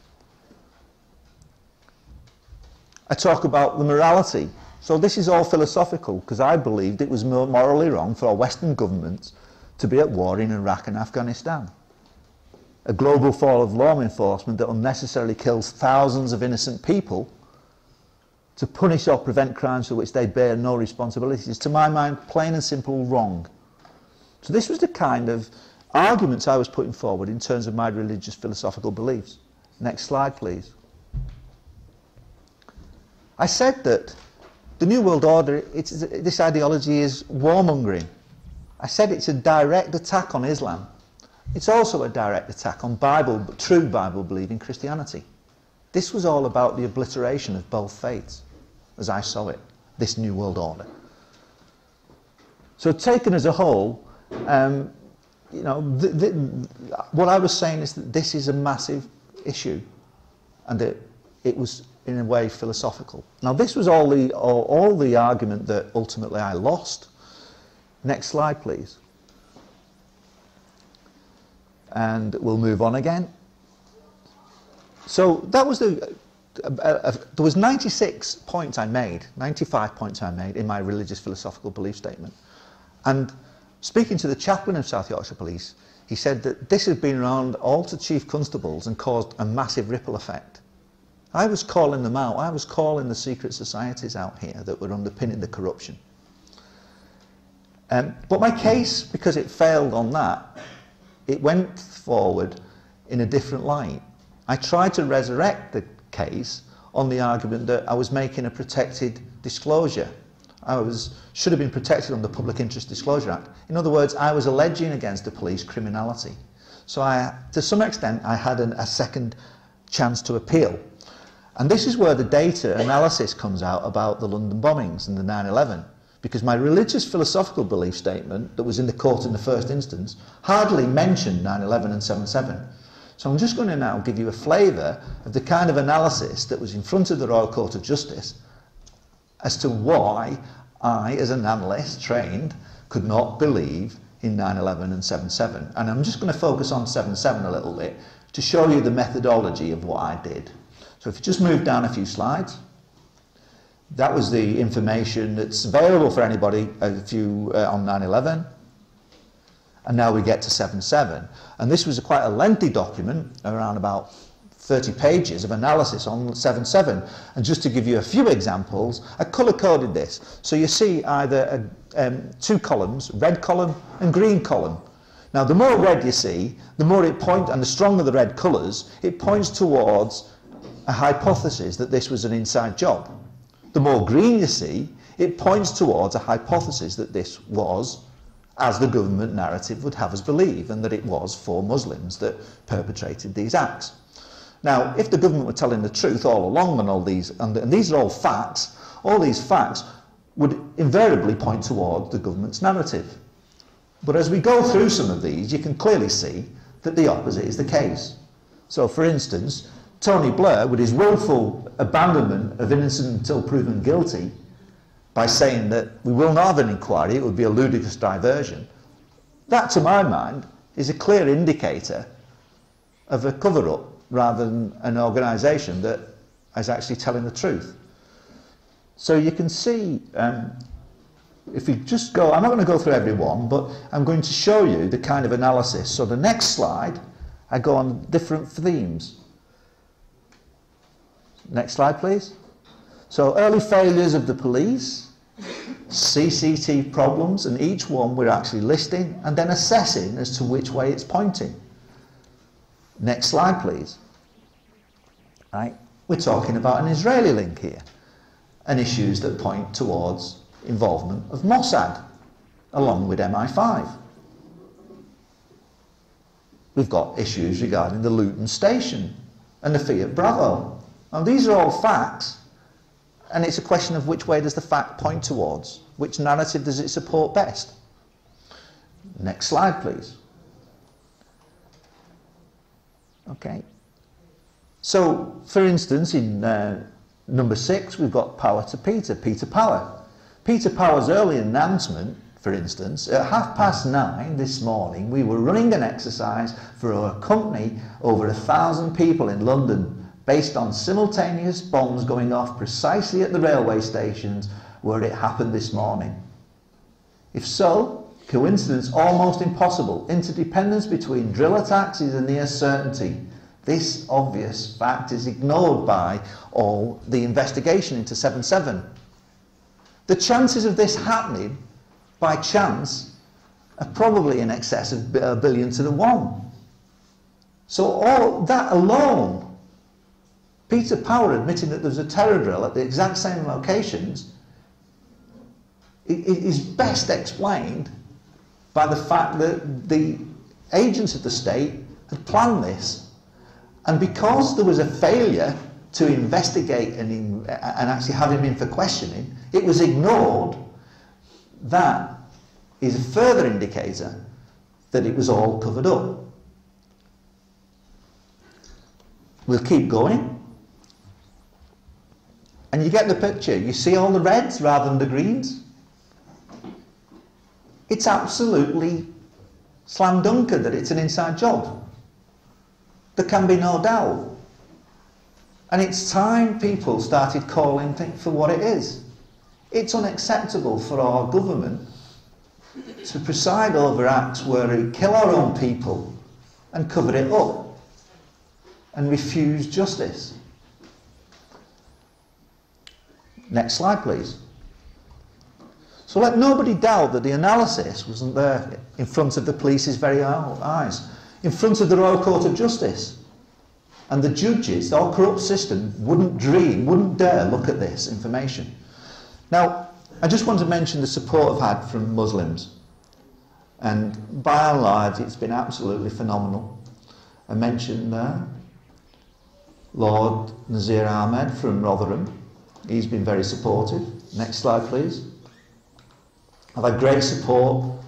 I talk about the morality. So this is all philosophical because I believed it was morally wrong for our Western governments to be at war in Iraq and Afghanistan. A global fall of law enforcement that unnecessarily kills thousands of innocent people to punish or prevent crimes for which they bear no responsibility is, to my mind, plain and simple wrong. So this was the kind of arguments I was putting forward in terms of my religious philosophical beliefs. Next slide, please. I said that the New World Order, this ideology is warmongering. I said it's a direct attack on Islam. It's also a direct attack on true Bible-believing Christianity. This was all about the obliteration of both faiths, as I saw it, this New World Order. So taken as a whole, you know, what I was saying is that this is a massive issue, and that it was in a way philosophical. Now this was all the argument that ultimately I lost. Next slide, please. And we'll move on again. So that was there was 96 points I made, 95 points I made in my religious philosophical belief statement. And speaking to the chaplain of South Yorkshire Police, he said that this had been around all to chief constables and caused a massive ripple effect. I was calling them out. I was calling the secret societies out here that were underpinning the corruption. But my case, because it failed on that, it went forward in a different light. I tried to resurrect the case on the argument that I was making a protected disclosure. Should have been protected under the Public Interest Disclosure Act. In other words, I was alleging against the police criminality. So to some extent, I had a second chance to appeal. And this is where the data analysis comes out about the London bombings and the 9/11. Because my religious philosophical belief statement that was in the court in the first instance hardly mentioned 9/11 and 7/7. So I'm just going to now give you a flavour of the kind of analysis that was in front of the Royal Court of Justice as to why I, as an analyst trained, could not believe in 9/11 and 7/7. And I'm just going to focus on 7/7 a little bit to show you the methodology of what I did. So if you just move down a few slides. That was the information that's available for anybody on 9/11. And now we get to 7/7. And this was quite a lengthy document, around about 30 pages of analysis on 7/7. And just to give you a few examples, I colour-coded this. So you see either two columns, red column and green column. Now the more red you see, the more it points, and the stronger the red colours, it points towards a hypothesis that this was an inside job. The more green you see, it points towards a hypothesis that this was, as the government narrative would have us believe, and that it was for Muslims that perpetrated these acts. Now, if the government were telling the truth all along on all these, and these are all these facts would invariably point towards the government's narrative. But as we go through some of these, you can clearly see that the opposite is the case. So, for instance, Tony Blair, with his willful abandonment of innocent until proven guilty, by saying that we will not have an inquiry, it would be a ludicrous diversion, that, to my mind, is a clear indicator of a cover-up rather than an organisation that is actually telling the truth. So you can see, if we just go, I'm not going to go through every one, but I'm going to show you the kind of analysis. So the next slide, I go on different themes. Next slide, please. So early failures of the police, CCTV problems, and each one we're actually listing and then assessing as to which way it's pointing. Next slide, please. Right. We're talking about an Israeli link here, and issues that point towards involvement of Mossad, along with MI5. We've got issues regarding the Luton station and the Fiat Bravo. Now these are all facts, and it's a question of which way does the fact point towards, which narrative does it support best. Next slide, please. Okay. So, for instance, in number 6, we've got Power to Peter Power. Peter Power's early announcement, for instance, at 9:30 this morning, we were running an exercise for our company, over 1,000 people in London, based on simultaneous bombs going off precisely at the railway stations where it happened this morning. If so, coincidence almost impossible. Interdependence between drill attacks is a near certainty. This obvious fact is ignored by all the investigation into 7/7. The chances of this happening by chance are probably in excess of a billion to the one. So all that alone, Peter Power admitting that there was a terror drill at the exact same locations, it is best explained by the fact that the agents of the state had planned this. And because there was a failure to investigate and actually have him in for questioning, it was ignored. That is a further indicator that it was all covered up. We'll keep going. And you get the picture. You see all the reds rather than the greens. It's absolutely slam dunker that it's an inside job. There can be no doubt. And it's time people started calling things for what it is. It's unacceptable for our government to preside over acts where we kill our own people and cover it up and refuse justice. Next slide, please. So let nobody doubt that the analysis wasn't there in front of the police's very eyes, in front of the Royal Court of Justice. And the judges, our corrupt system, wouldn't dream, wouldn't dare look at this information. Now, I just want to mention the support I've had from Muslims. And by and large, it's been absolutely phenomenal. I mentioned Lord Nazir Ahmed from Rotherham. He's been very supportive. Next slide, please. I've had great support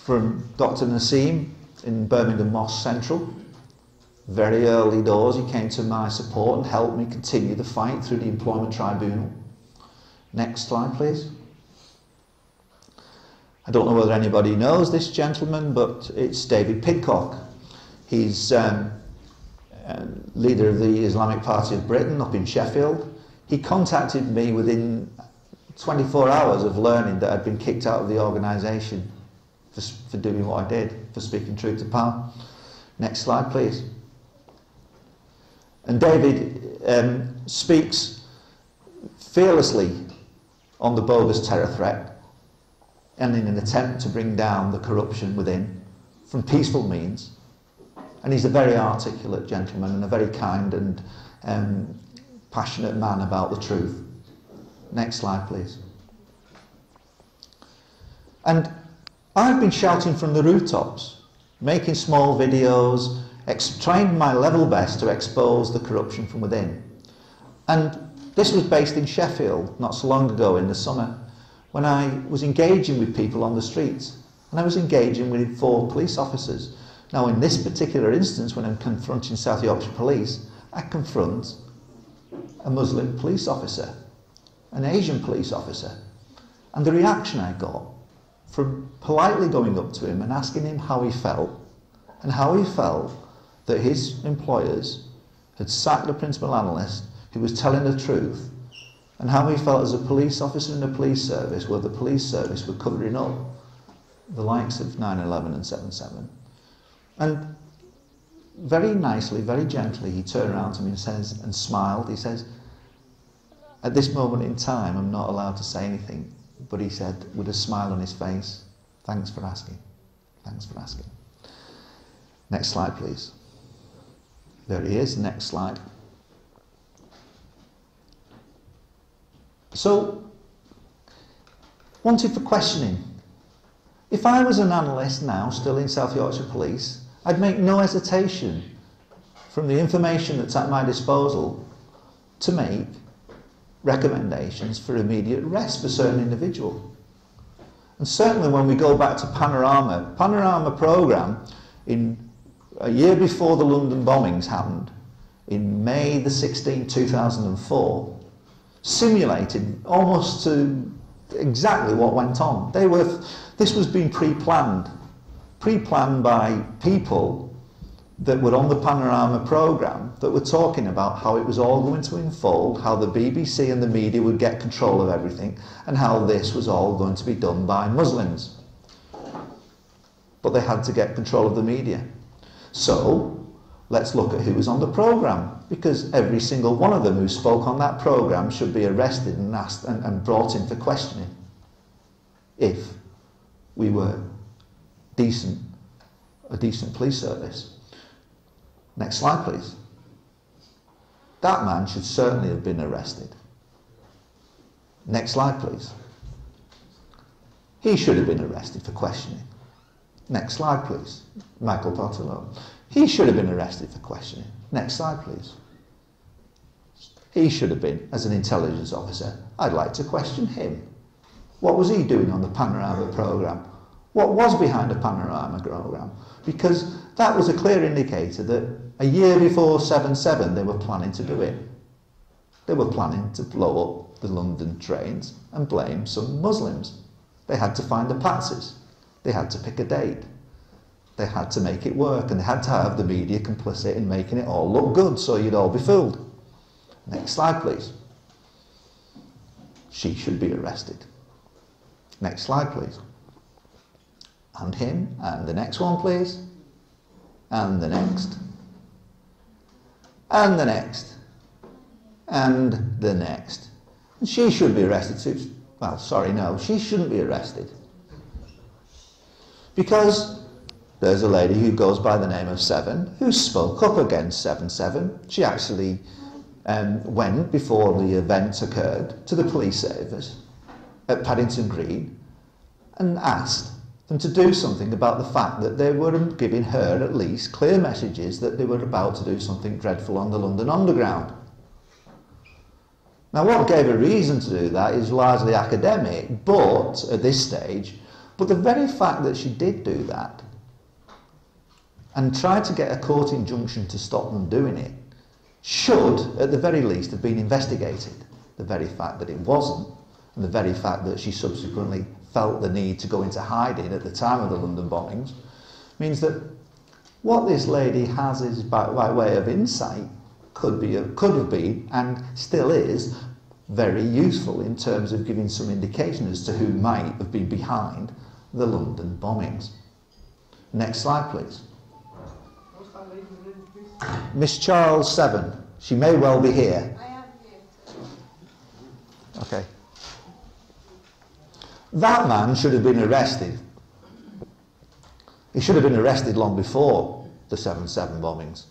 from Dr. Nassim in Birmingham Mosque Central. Very early doors, he came to my support and helped me continue the fight through the Employment Tribunal. Next slide, please. I don't know whether anybody knows this gentleman, but it's David Pidcock. He's leader of the Islamic Party of Britain up in Sheffield. He contacted me within 24 hours of learning that I'd been kicked out of the organisation for doing what I did, for speaking truth to power. Next slide, please. And David speaks fearlessly on the bogus terror threat and in an attempt to bring down the corruption within from peaceful means. And he's a very articulate gentleman and a very kind and passionate man about the truth. Next slide, please. And I've been shouting from the rooftops, making small videos, trying my level best to expose the corruption from within. And this was based in Sheffield not so long ago in the summer, when I was engaging with people on the streets. And I was engaging with 4 police officers. Now, in this particular instance, when I'm confronting South Yorkshire Police, I confront a Muslim police officer, an Asian police officer. And the reaction I got from politely going up to him and asking him how he felt, and how he felt that his employers had sacked the principal analyst who was telling the truth, and how he felt as a police officer in the police service, where the police service were covering up the likes of 9/11 and 7/7. And very nicely, very gently, he turned around to me and says, and smiled. He says, "At this moment in time, I'm not allowed to say anything," but he said, with a smile on his face, "Thanks for asking. Thanks for asking." Next slide, please. There he is. Next slide. So, wanted for questioning. If I was an analyst now, still in South Yorkshire Police, I'd make no hesitation, from the information that's at my disposal, to make recommendations for immediate arrest for certain individuals. And certainly when we go back to Panorama programme, in a year before the London bombings happened, in May the 16th, 2004, simulated almost to exactly what went on. This was being pre-planned by people that were on the Panorama programme that were talking about how it was all going to unfold, how the BBC and the media would get control of everything, and how this was all going to be done by Muslims. But they had to get control of the media. So, let's look at who was on the programme, because every single one of them who spoke on that programme should be arrested and asked and brought in for questioning, if we were a decent police service. Next slide, please. That man should certainly have been arrested. Next slide, please. He should have been arrested for questioning. Next slide, please. Michael Portillo. He should have been arrested for questioning. Next slide, please. He should have been, as an intelligence officer. I'd like to question him. What was he doing on the Panorama programme? What was behind the Panorama programme? Because that was a clear indicator that a year before 7/7 they were planning to do it. They were planning to blow up the London trains and blame some Muslims. They had to find the patsies. They had to pick a date. They had to make it work, and they had to have the media complicit in making it all look good so you'd all be fooled. Next slide, please. She should be arrested. Next slide, please. And him, and the next one, please. And the next. And the next. And the next. And she should be arrested too. Well, sorry, no, she shouldn't be arrested. Because there's a lady who goes by the name of Seven who spoke up against 7/7. She actually went, before the event occurred, to the police service at Paddington Green and asked them to do something about the fact that they were giving her at least clear messages that they were about to do something dreadful on the London Underground. Now, what gave her reason to do that is largely academic, but at this stage, but the very fact that she did do that and tried to get a court injunction to stop them doing it should, at the very least, have been investigated. The very fact that it wasn't, and the very fact that she subsequently felt the need to go into hiding at the time of the London bombings, means that what this lady has is, by way of insight, could have been, and still is, very useful in terms of giving some indication as to who might have been behind the London bombings. Next slide, please. Miss Charles Seven. She may well be here. I am here. Okay. That man should have been arrested. He should have been arrested long before the 7/7 bombings.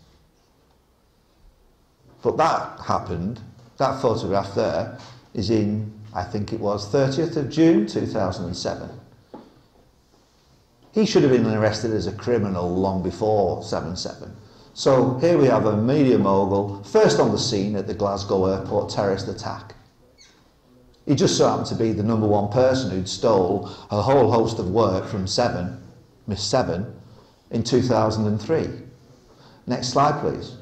But that happened, that photograph there is in, I think it was 30th of June 2007. He should have been arrested as a criminal long before 7/7. So here we have a media mogul, first on the scene at the Glasgow airport terrorist attack. He just so happened to be the #1 person who'd stole a whole host of work from Seven, Miss Seven, in 2003. Next slide, please.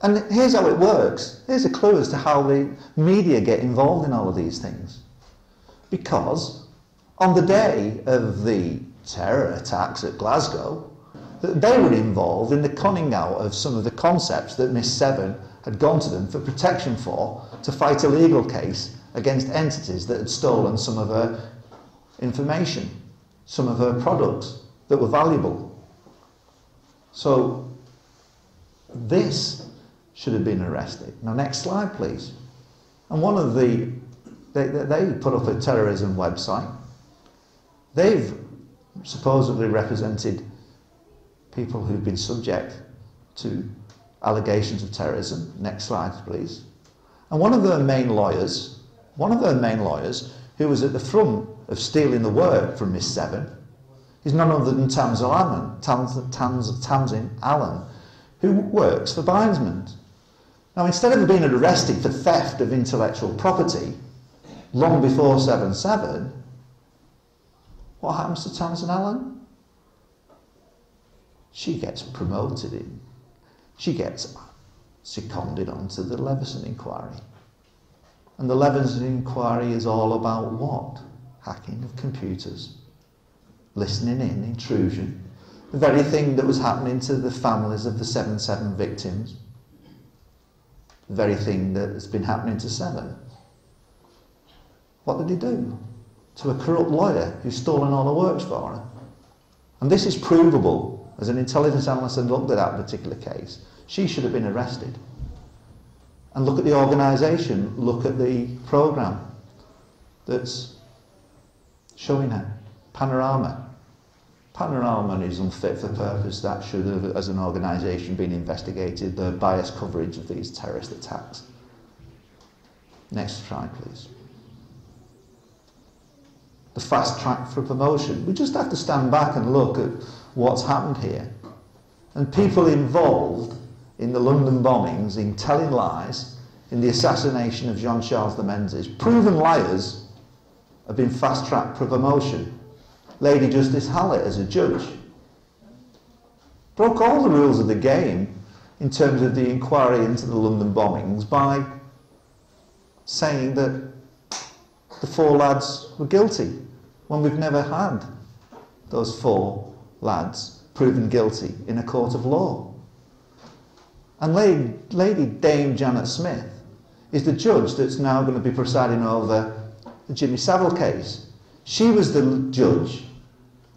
And here's how it works. Here's a clue as to how the media get involved in all of these things. Because on the day of the terror attacks at Glasgow, they were involved in the conning out of some of the concepts that Miss Seven had gone to them for protection for, to fight a legal case against entities that had stolen some of her information, some of her products that were valuable. So this should have been arrested. Now, next slide, please. And one of they put up a terrorism website. They've supposedly represented people who've been subject to allegations of terrorism. Next slide, please. And one of their main lawyers, who was at the front of stealing the work from Miss Seven, is none other than Tamsin Allen, who works for Beinsman. Now, instead of being arrested for theft of intellectual property long before 7/7, what happens to Tamsin Allen? She gets promoted in. She gets seconded onto the Leveson inquiry. And the Leveson inquiry is all about what? Hacking of computers, listening in, intrusion, the very thing that was happening to the families of the 7/7 victims, the very thing that has been happening to Seven. What did he do? To a corrupt lawyer who's stolen all the works for her. And this is provable. As an intelligence analyst and looked at that particular case, she should have been arrested. And look at the organisation, look at the programme that's showing a panorama. Panorama is unfit for purpose. That should have, as an organisation, been investigated, the biased coverage of these terrorist attacks. Next slide, please. The fast track for promotion. We just have to stand back and look at what's happened here. And people involved in the London bombings, in telling lies, in the assassination of Jean-Charles de Menzies, proven liars, have been fast tracked for promotion. Lady Justice Hallett, as a judge, broke all the rules of the game in terms of the inquiry into the London bombings by saying that the 4 lads were guilty, when we've never had those 4 lads proven guilty in a court of law. And Lady Dame Janet Smith is the judge that's now going to be presiding over the Jimmy Savile case. She was the judge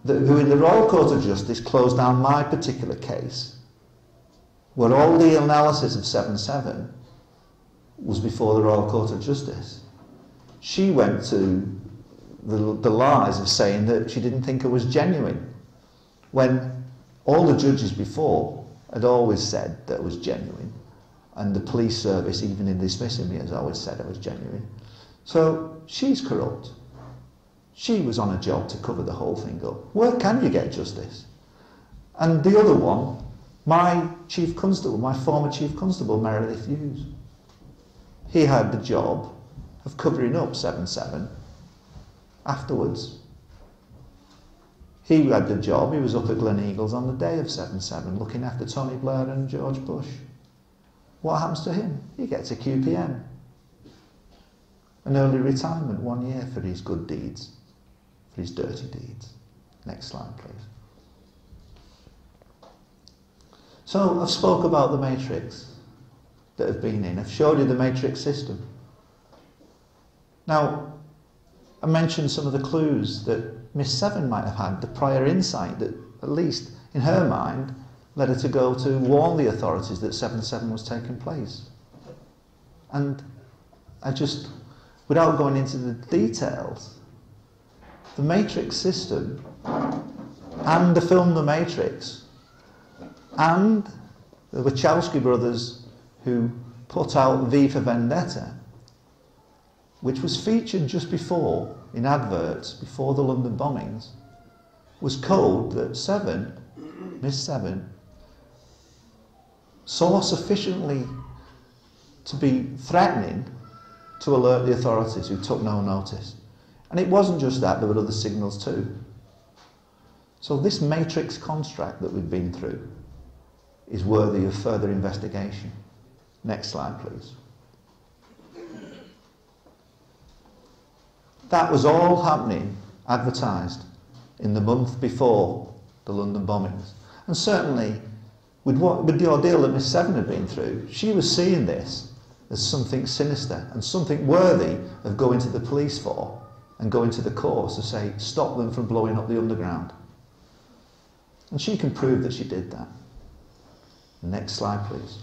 who in the Royal Court of Justice closed down my particular case, where all the analysis of 7/7 was before the Royal Court of Justice. She went to the lies of saying that she didn't think it was genuine, when all the judges before had always said that it was genuine, and the police service, even in dismissing me, has always said it was genuine. So she's corrupt. She was on a job to cover the whole thing up. Where can you get justice? And the other one, my chief constable, my former chief constable, Meredith Hughes, he had the job of covering up 7/7 afterwards. He had the job, he was up at Gleneagles on the day of 7/7 looking after Tony Blair and George Bush. What happens to him? He gets a QPM. An early retirement, 1 year for his good deeds, for his dirty deeds. Next slide, please. So I've spoke about the matrix that have been in. I've showed you the matrix system. Now, I mentioned some of the clues that Miss Seven might have had, the prior insight that, at least in her mind, led her to go to warn the authorities that 7/7 was taking place. And I just, without going into the details, the Matrix system and the film The Matrix and the Wachowski brothers who put out V for Vendetta, which was featured just before in adverts before the London bombings, was code that Seven, Miss Seven, saw sufficiently to be threatening to alert the authorities, who took no notice. And it wasn't just that, there were other signals too. So this matrix construct that we've been through is worthy of further investigation. Next slide, please. That was all happening, advertised, in the month before the London bombings. And certainly, with the ordeal that Miss Seven had been through, she was seeing this as something sinister and something worthy of going to the police for and going to the courts to say, stop them from blowing up the underground. And she can prove that she did that. Next slide, please.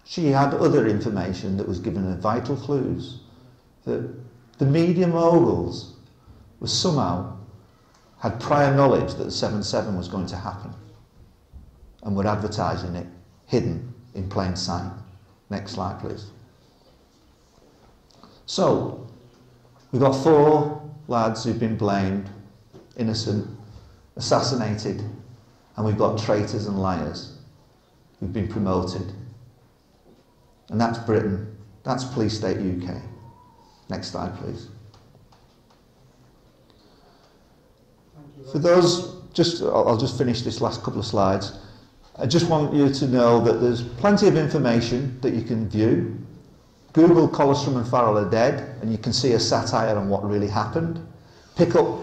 She had other information that was given her vital clues that the media moguls were somehow had prior knowledge that the 7/7 was going to happen and were advertising it hidden in plain sight. Next slide, please. So, we've got 4 lads who've been blamed, innocent, assassinated, and we've got traitors and liars who've been promoted. And that's Britain. That's Police State UK. Next slide, please. For those, I'll just finish this last couple of slides. I just want you to know that there's plenty of information that you can view. Google Colostrum and Farrell are dead, and you can see a satire on what really happened. Pick up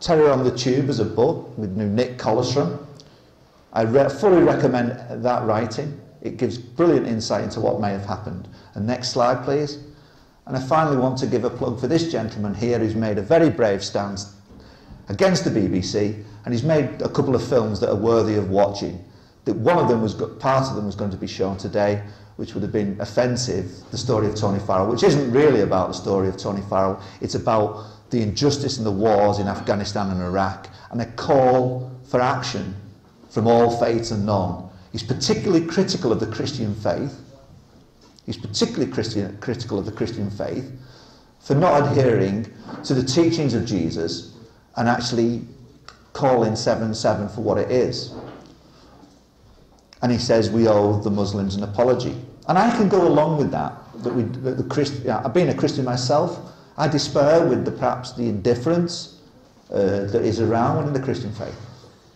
Terror on the Tube as a book with Nick Colostrum. I fully recommend that writing. It gives brilliant insight into what may have happened. And next slide, please. And I finally want to give a plug for this gentleman here who's made a very brave stance against the BBC, and he's made a couple of films that are worthy of watching. That one of them part of them was going to be shown today. which would have been offensive, the story of Tony Farrell, which isn't really about the story of Tony Farrell. It's about the injustice in the wars in Afghanistan and Iraq, and a call for action from all faiths and none. He's particularly critical of the Christian faith. He's particularly critical of the Christian faith for not adhering to the teachings of Jesus and actually calling 7/7 for what it is. And he says we owe the Muslims an apology. And I can go along with that. I've been a Christian myself. I despair with perhaps the indifference that is around in the Christian faith.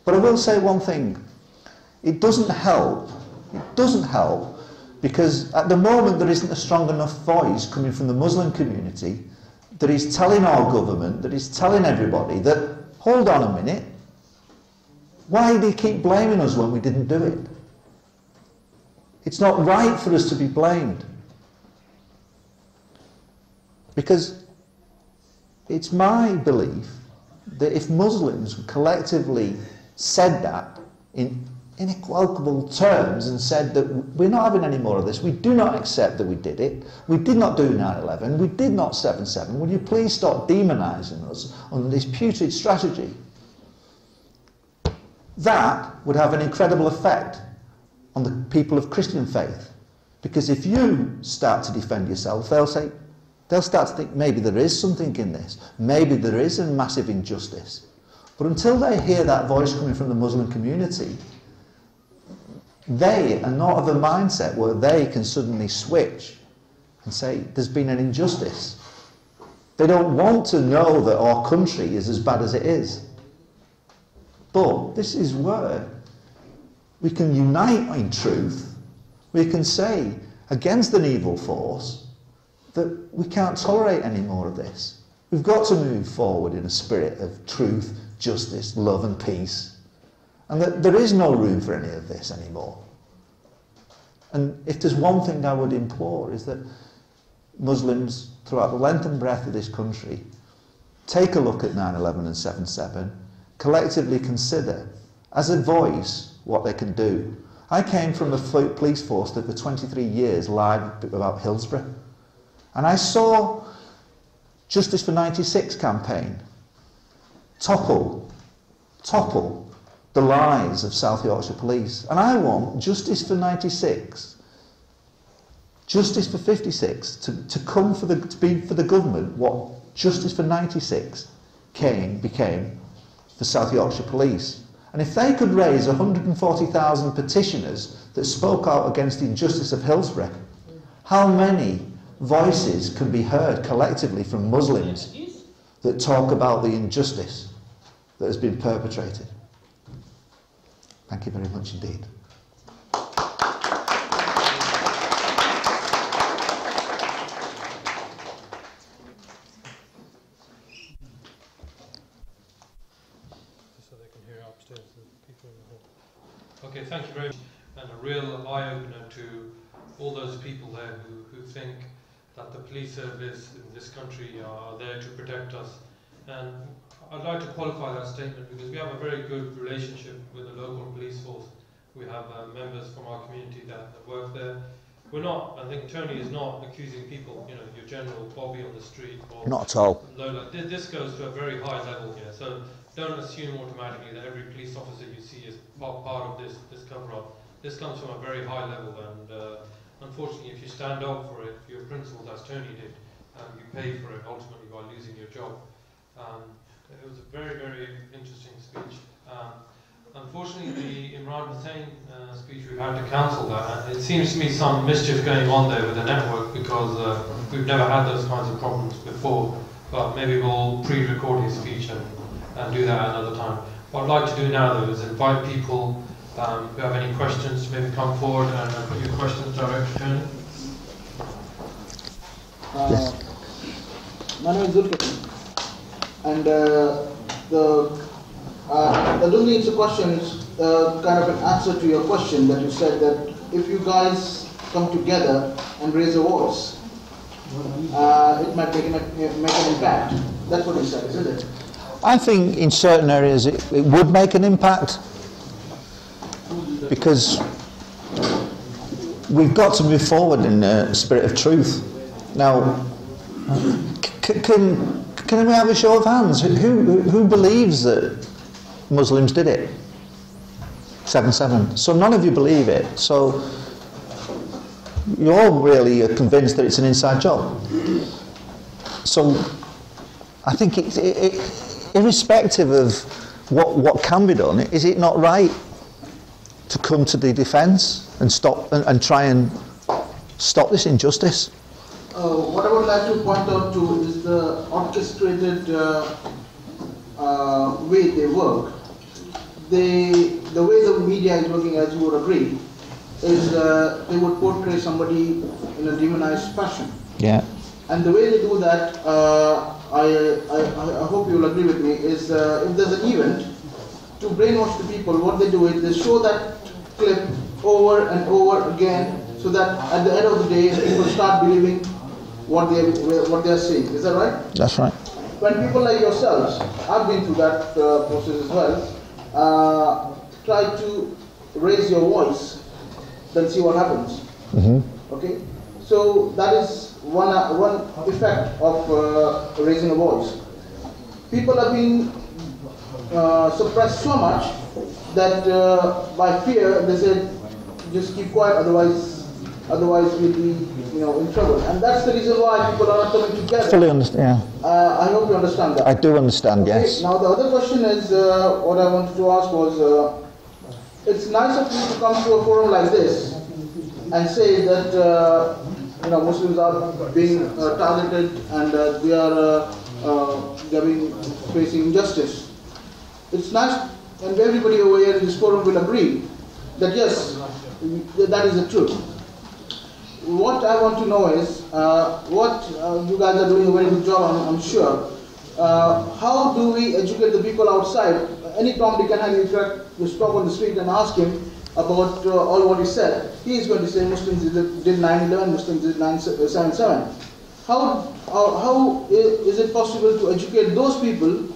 But I will say one thing. It doesn't help. It doesn't help because at the moment there isn't a strong enough voice coming from the Muslim community that is telling our government, that is telling everybody that, hold on a minute, why do you keep blaming us when we didn't do it? It's not right for us to be blamed. Because it's my belief that if Muslims collectively said that in inequvocal terms and said that we're not having any more of this, we do not accept that we did it, we did not do 9/11, we did not 7/7, will you please stop demonising us on this putrid strategy? That would have an incredible effect on the people of Christian faith. Because if you start to defend yourself, they'll start to think maybe there is something in this, maybe there is a massive injustice. But until they hear that voice coming from the Muslim community, they are not of a mindset where they can suddenly switch and say there's been an injustice. They don't want to know that our country is as bad as it is. But this is where we can unite in truth. We can say against an evil force that we can't tolerate any more of this. We've got to move forward in a spirit of truth, justice, love and peace. And that there is no room for any of this anymore. And if there's one thing I would implore is that Muslims throughout the length and breadth of this country take a look at 9/11 and 7/7, collectively consider as a voice what they can do. I came from a police force that for 23 years lied about Hillsborough. And I saw Justice for 96 campaign topple the lies of South Yorkshire Police. And I want Justice for 96, Justice for 56 to come to be for the government what Justice for 96 became for South Yorkshire Police. And if they could raise 140,000 petitioners that spoke out against the injustice of Hillsborough, how many voices can be heard collectively from Muslims that talk about the injustice that has been perpetrated? Thank you very much indeed. Okay, thank you very much. And a real eye-opener to all those people there who think that the police service in this country are there to protect us. And I'd like to qualify that statement because we have a very good relationship with the local police force. We have members from our community that work there. We're not, I think Tony is not accusing people, you know, your general Bobby on the street. Or not at all. Lola. This goes to a very high level here. So don't assume automatically that every police officer you see is part of this cover-up. This comes from a very high level, and unfortunately, if you stand up for it, for your principles, as Tony did, you pay for it ultimately by losing your job. It was a very, very interesting speech. Unfortunately, the Imran Hussain speech, we've had to cancel that. And it seems to me some mischief going on there with the network because we've never had those kinds of problems before. But maybe we'll pre-record his speech and do that another time. What I'd like to do now, though, is invite people who have any questions to maybe come forward and put your questions direct to Tony. Yes. My name is Zulfikar. And I don't think it's a question, it's kind of an answer to your question that you said that if you guys come together and raise a voice, it might make an impact. That's what you said, isn't it? I think in certain areas it would make an impact because we've got to move forward in a spirit of truth. Now, can we have a show of hands? Who believes that Muslims did it? 7/7. So none of you believe it. So you're really convinced that it's an inside job. So I think irrespective of what can be done, is it not right to come to the defence and stop and try and stop this injustice? What I would like to point out too is the orchestrated way they work. The way the media is working, as you would agree, is they would portray somebody in a demonized fashion. Yeah. And the way they do that, I hope you'll agree with me, is if there's an event, to brainwash the people, what they do is they show that clip over and over again, so that at the end of the day, people start believing what they are saying. Is that right? That's right. When people like yourselves, I've been through that process as well, try to raise your voice, then see what happens. Okay? So that is one effect of raising a voice. People have been suppressed so much that by fear they said, just keep quiet, otherwise we'll be in trouble. And that's the reason why people are not coming together. Fully understand. Yeah. I hope you understand that. I do understand. Okay, yes. now the other question is, what I wanted to ask was, it's nice of you to come to a forum like this and say that Muslims are being targeted and they are facing injustice. It's nice, and everybody over here in this forum will agree that yes, that is the truth. What I want to know is, what you guys are doing a very good job, I'm sure. How do we educate the people outside? Any Tom, Dick and Harry, you stop on the street and ask him about all what he said. He is going to say Muslims did 9/11, Muslims did 9/7/7. How is it possible to educate those people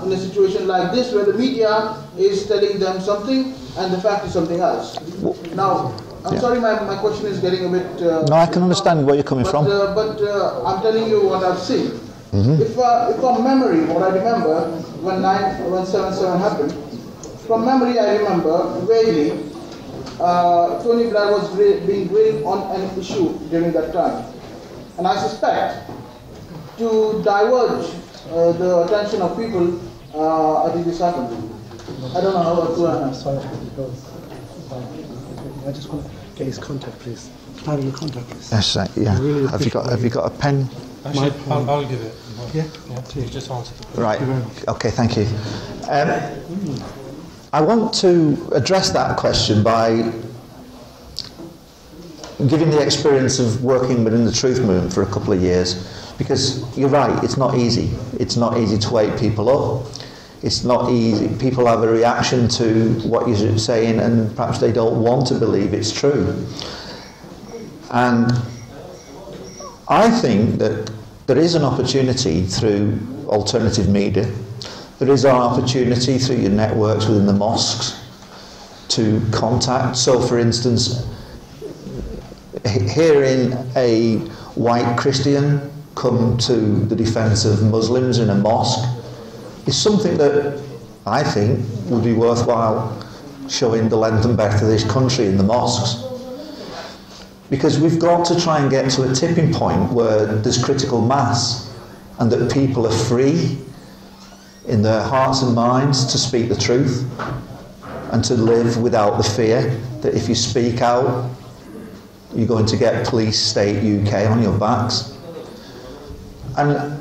in a situation like this, where the media is telling them something and the fact is something else? Now, I'm sorry, my question is getting a bit... no, I can understand where you're coming from. But I'm telling you what I've seen. If from memory, what I remember, when 7/7 happened, from memory I remember vaguely, Tony Blair was being grilled on an issue during that time. And I suspect, to diverge the attention of people, I think this happened. I don't know how to answer. I just want to get his contact, please. Can I have your contact, please? Yes, yeah. Really Have you got a pen? Actually, I'll give it. Yeah. You just answer. Right. Okay. Thank you. I want to address that question by giving the experience of working within the Truth Movement for a couple of years, because you're right, it's not easy. It's not easy to wake people up. It's not easy. People have a reaction to what you're saying, and perhaps they don't want to believe it's true. And I think that there is an opportunity through alternative media. There is an opportunity through your networks within the mosques to contact. So, for instance, hearing a white Christian come to the defence of Muslims in a mosque is something that I think would be worthwhile showing the length and breadth of this country in the mosques. Because we've got to try and get to a tipping point where there's critical mass and that people are free in their hearts and minds to speak the truth and to live without the fear that if you speak out, you're going to get police state UK on your backs. And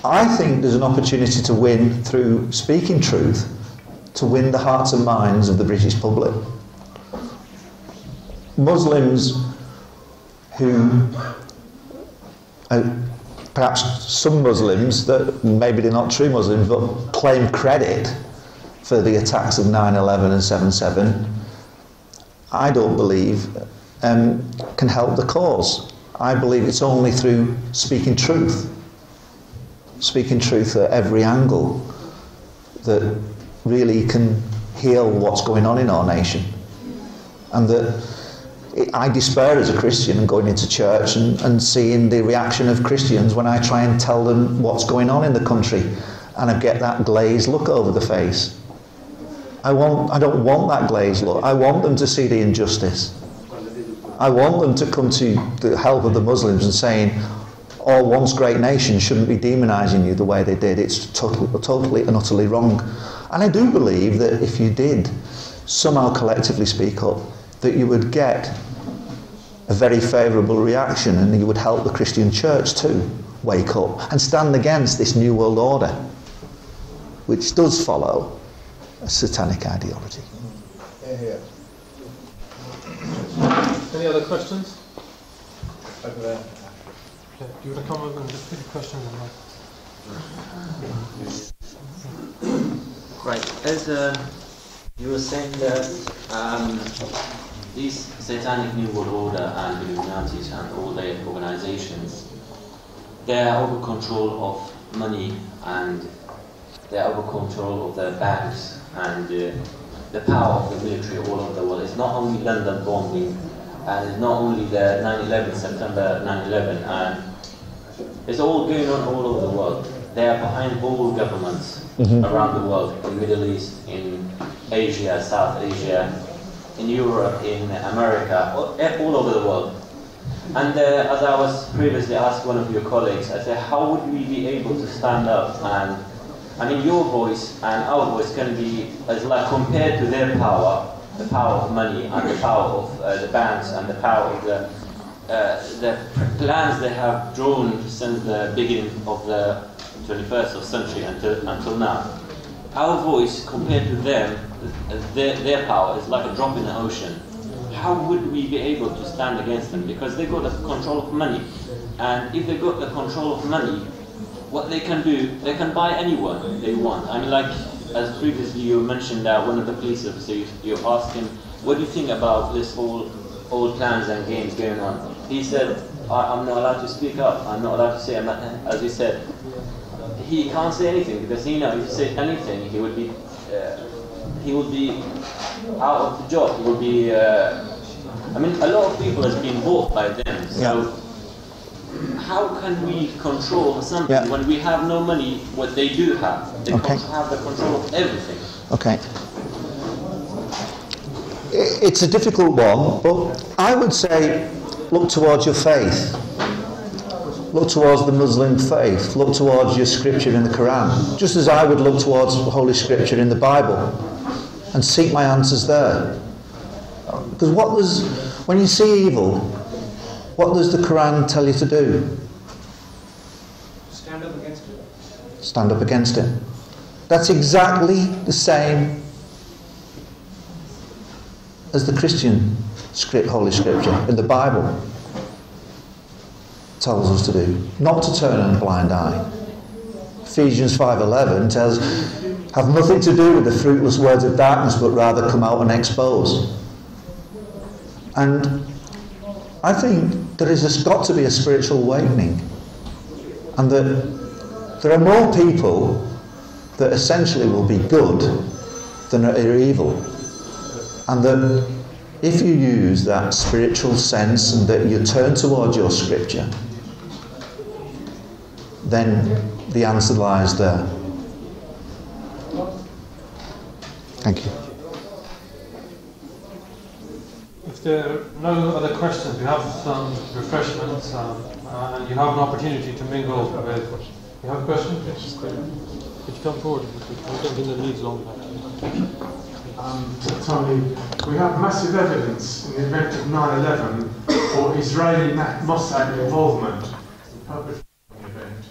I think there's an opportunity to win through speaking truth, to win the hearts and minds of the British public. Muslims who, perhaps some Muslims that maybe they're not true Muslims but claim credit for the attacks of 9/11 and 7/7, I don't believe can help the cause. I believe it's only through speaking truth at every angle that really can heal what's going on in our nation. And that I despair as a Christian and going into church and seeing the reaction of Christians when I try and tell them what's going on in the country, and I get that glazed look over the face. I don't want that glazed look. I want them to see the injustice. I want them to come to the help of the Muslims and saying, all once great nations shouldn't be demonising you the way they did. It's totally and utterly wrong. And I do believe that if you did somehow collectively speak up, that you would get a very favourable reaction, and you would help the Christian church to wake up and stand against this New World Order, which does follow a satanic ideology. Yeah. Any other questions? Over there. Okay, do you want to come over and just pick a question? Right, as you were saying that these satanic New World Order and Illuminatis and all their organizations, they are over control of money, and they are over control of the banks, and the power of the military all over the world. It's not only London bombing, and it's not only the 9/11, September 9/11, and it's all going on all over the world. They are behind all governments around the world, in the Middle East, in Asia, South Asia, in Europe, in America, all over the world. And as I was previously asked one of your colleagues, I said, how would we be able to stand up? And I mean, your voice and our voice can be, as like compared to their power, the power of money and the power of the banks and the power of the plans they have drawn since the beginning of the 21st century until now. Our voice compared to them, their power is like a drop in the ocean. How would we be able to stand against them? Because they got the control of money, and if they got the control of money, what they can do, they can buy anyone they want. I mean, like as previously you mentioned that one of the police officers, you asked him, what do you think about this whole plans and games going on? He said, I'm not allowed to speak up. I'm not allowed to say. As he said, he can't say anything because he knows if he said anything, he would be out of the job. He would be. I mean, a lot of people has been bought by them. So how can we control something when we have no money? What they do have, they have the control of everything. Okay. It's a difficult one, but I would say look towards your faith. Look towards the Muslim faith. Look towards your scripture in the Quran. Just as I would look towards Holy Scripture in the Bible and seek my answers there. Because when you see evil, what does the Quran tell you to do? Stand up against it. Stand up against it. That's exactly the same as the Christian Holy Scripture in the Bible tells us to do, not to turn a blind eye. Ephesians 5:11 tells, have nothing to do with the fruitless words of darkness, but rather come out and expose. And I think there has got to be a spiritual awakening, and that there are more people that essentially will be good than are evil, and that if you use that spiritual sense and that you turn towards your scripture, then the answer lies there. Thank you. If there are no other questions, we have some refreshments and you have an opportunity to mingle with. You have a question? Yes. Could you come forward? I don't think the lead's long enough. Tony, we have massive evidence in the event of 9/11 for Israeli Mossad involvement in perpetrating the event.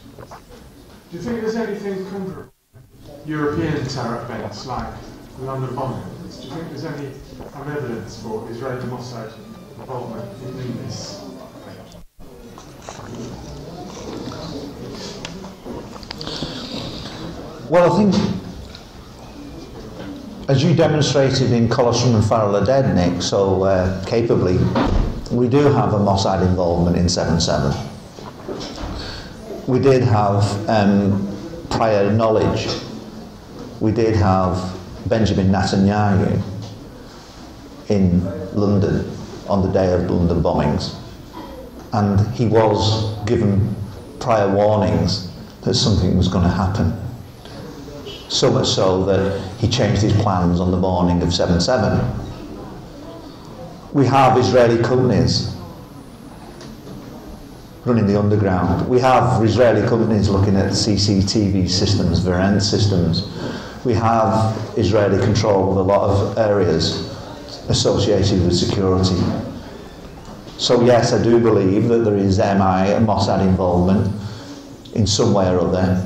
Do you think there's anything comparable to European terror events like the London bombings? Do you think there's any evidence for Israeli Mossad involvement in this? Well, I think, as you demonstrated in Colostrum and Farrell are dead, Nick, so capably, we do have a Mossad involvement in 7/7. We did have prior knowledge. We did have Benjamin Netanyahu in London on the day of London bombings, and he was given prior warnings that something was going to happen. So much so that he changed his plans on the morning of 7/7. We have Israeli companies running the underground. We have Israeli companies looking at CCTV systems, Verent systems. We have Israeli control of a lot of areas associated with security. So yes, I do believe that there is MI and Mossad involvement in some way or other.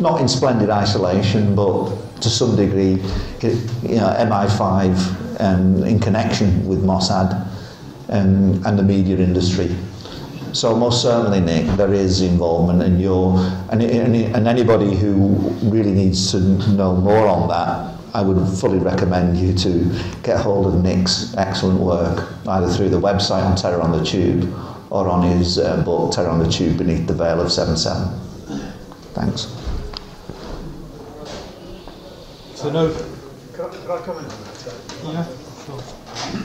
Not in splendid isolation, but to some degree, MI5 in connection with Mossad and the media industry. So most certainly, Nick, there is involvement, and anybody who really needs to know more on that, I would fully recommend you to get hold of Nick's excellent work, either through the website on Terror on the Tube or on his book, Terror on the Tube Beneath the Veil of 7/7. Thanks. So no. Can I comment on that? Yeah, sure.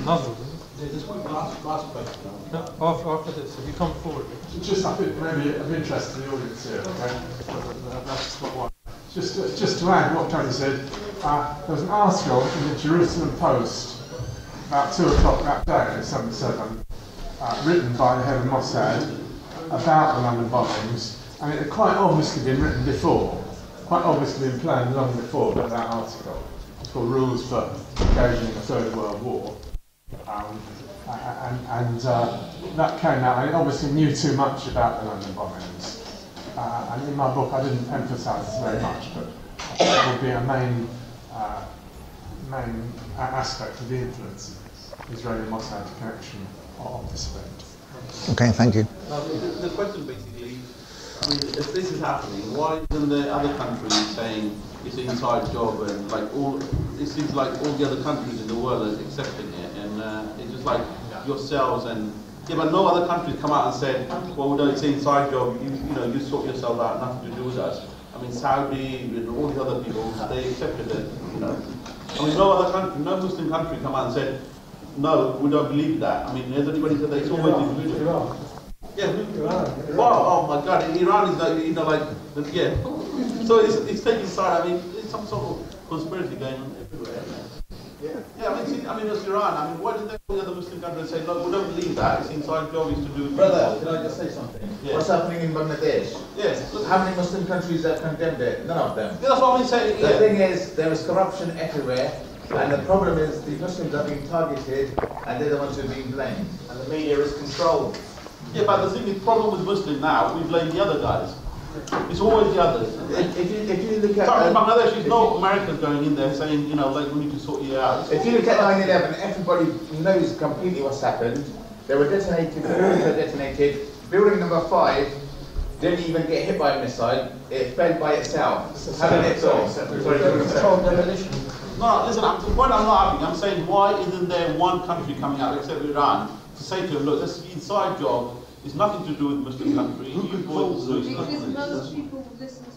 Nozzle. Last question. No, after this, if you come forward. Just, I think, maybe of interest to the audience here, okay? That's not one. Just to add what Tony said, there was an article in the Jerusalem Post about 2 o'clock that day, at 7/7, written by the head of Mossad about the London bombings, and it had quite obviously been written before, quite obviously been planned long before that article. It's called Rules for Engaging in the Third World War. And that came out, and it obviously knew too much about the London bombings. And in my book I didn't emphasise this very much, but it would be a main aspect of the influence of Israeli-Mossad connection of this event. Okay, thank you. The question basically, I mean, if this is happening, why isn't the other countries saying it's an inside job, and like it seems like all the other countries in the world are accepting it, and it's just like yourselves and but no other countries come out and said, well, we don't, it's an inside job, you sort yourself out, nothing to do with us. I mean, Saudi and all the other people, they accepted it, I mean, no other country, no Muslim country come out and said, no, we don't believe that. I mean, has anybody said that? It's always individual. Yeah, wow, oh my God, Iran is like, yeah. So it's taking side. I mean, it's some sort of conspiracy going on everywhere. Yeah, I mean, it's Iran. I mean, why did all the other Muslim countries say, no, we don't believe that. It's inside job is to do. Brother, can I just say something? Yeah. What's happening in Bangladesh? Yes. How many Muslim countries have condemned it? None of them. Yeah, that's what I'm saying. The thing is, there is corruption everywhere, and the problem is the Muslims are being targeted, and they're the ones who are being blamed. And the media is controlled. Yeah, but the thing is, problem with Muslims now, we blame the other guys. It's always the others. If you look at... Sorry, Bangladesh, there's no Americans going in there saying, like, we need to sort you out. If you look at 9/11, everybody knows completely what's happened. They were detonated. Building number 5 didn't even get hit by a missile. It fell by itself. Having it all. No, listen, the point I'm not having, I'm saying, why isn't there one country coming out, except Iran, to say to them, look, this inside job, it's nothing to do with Muslim country. Because most people listen to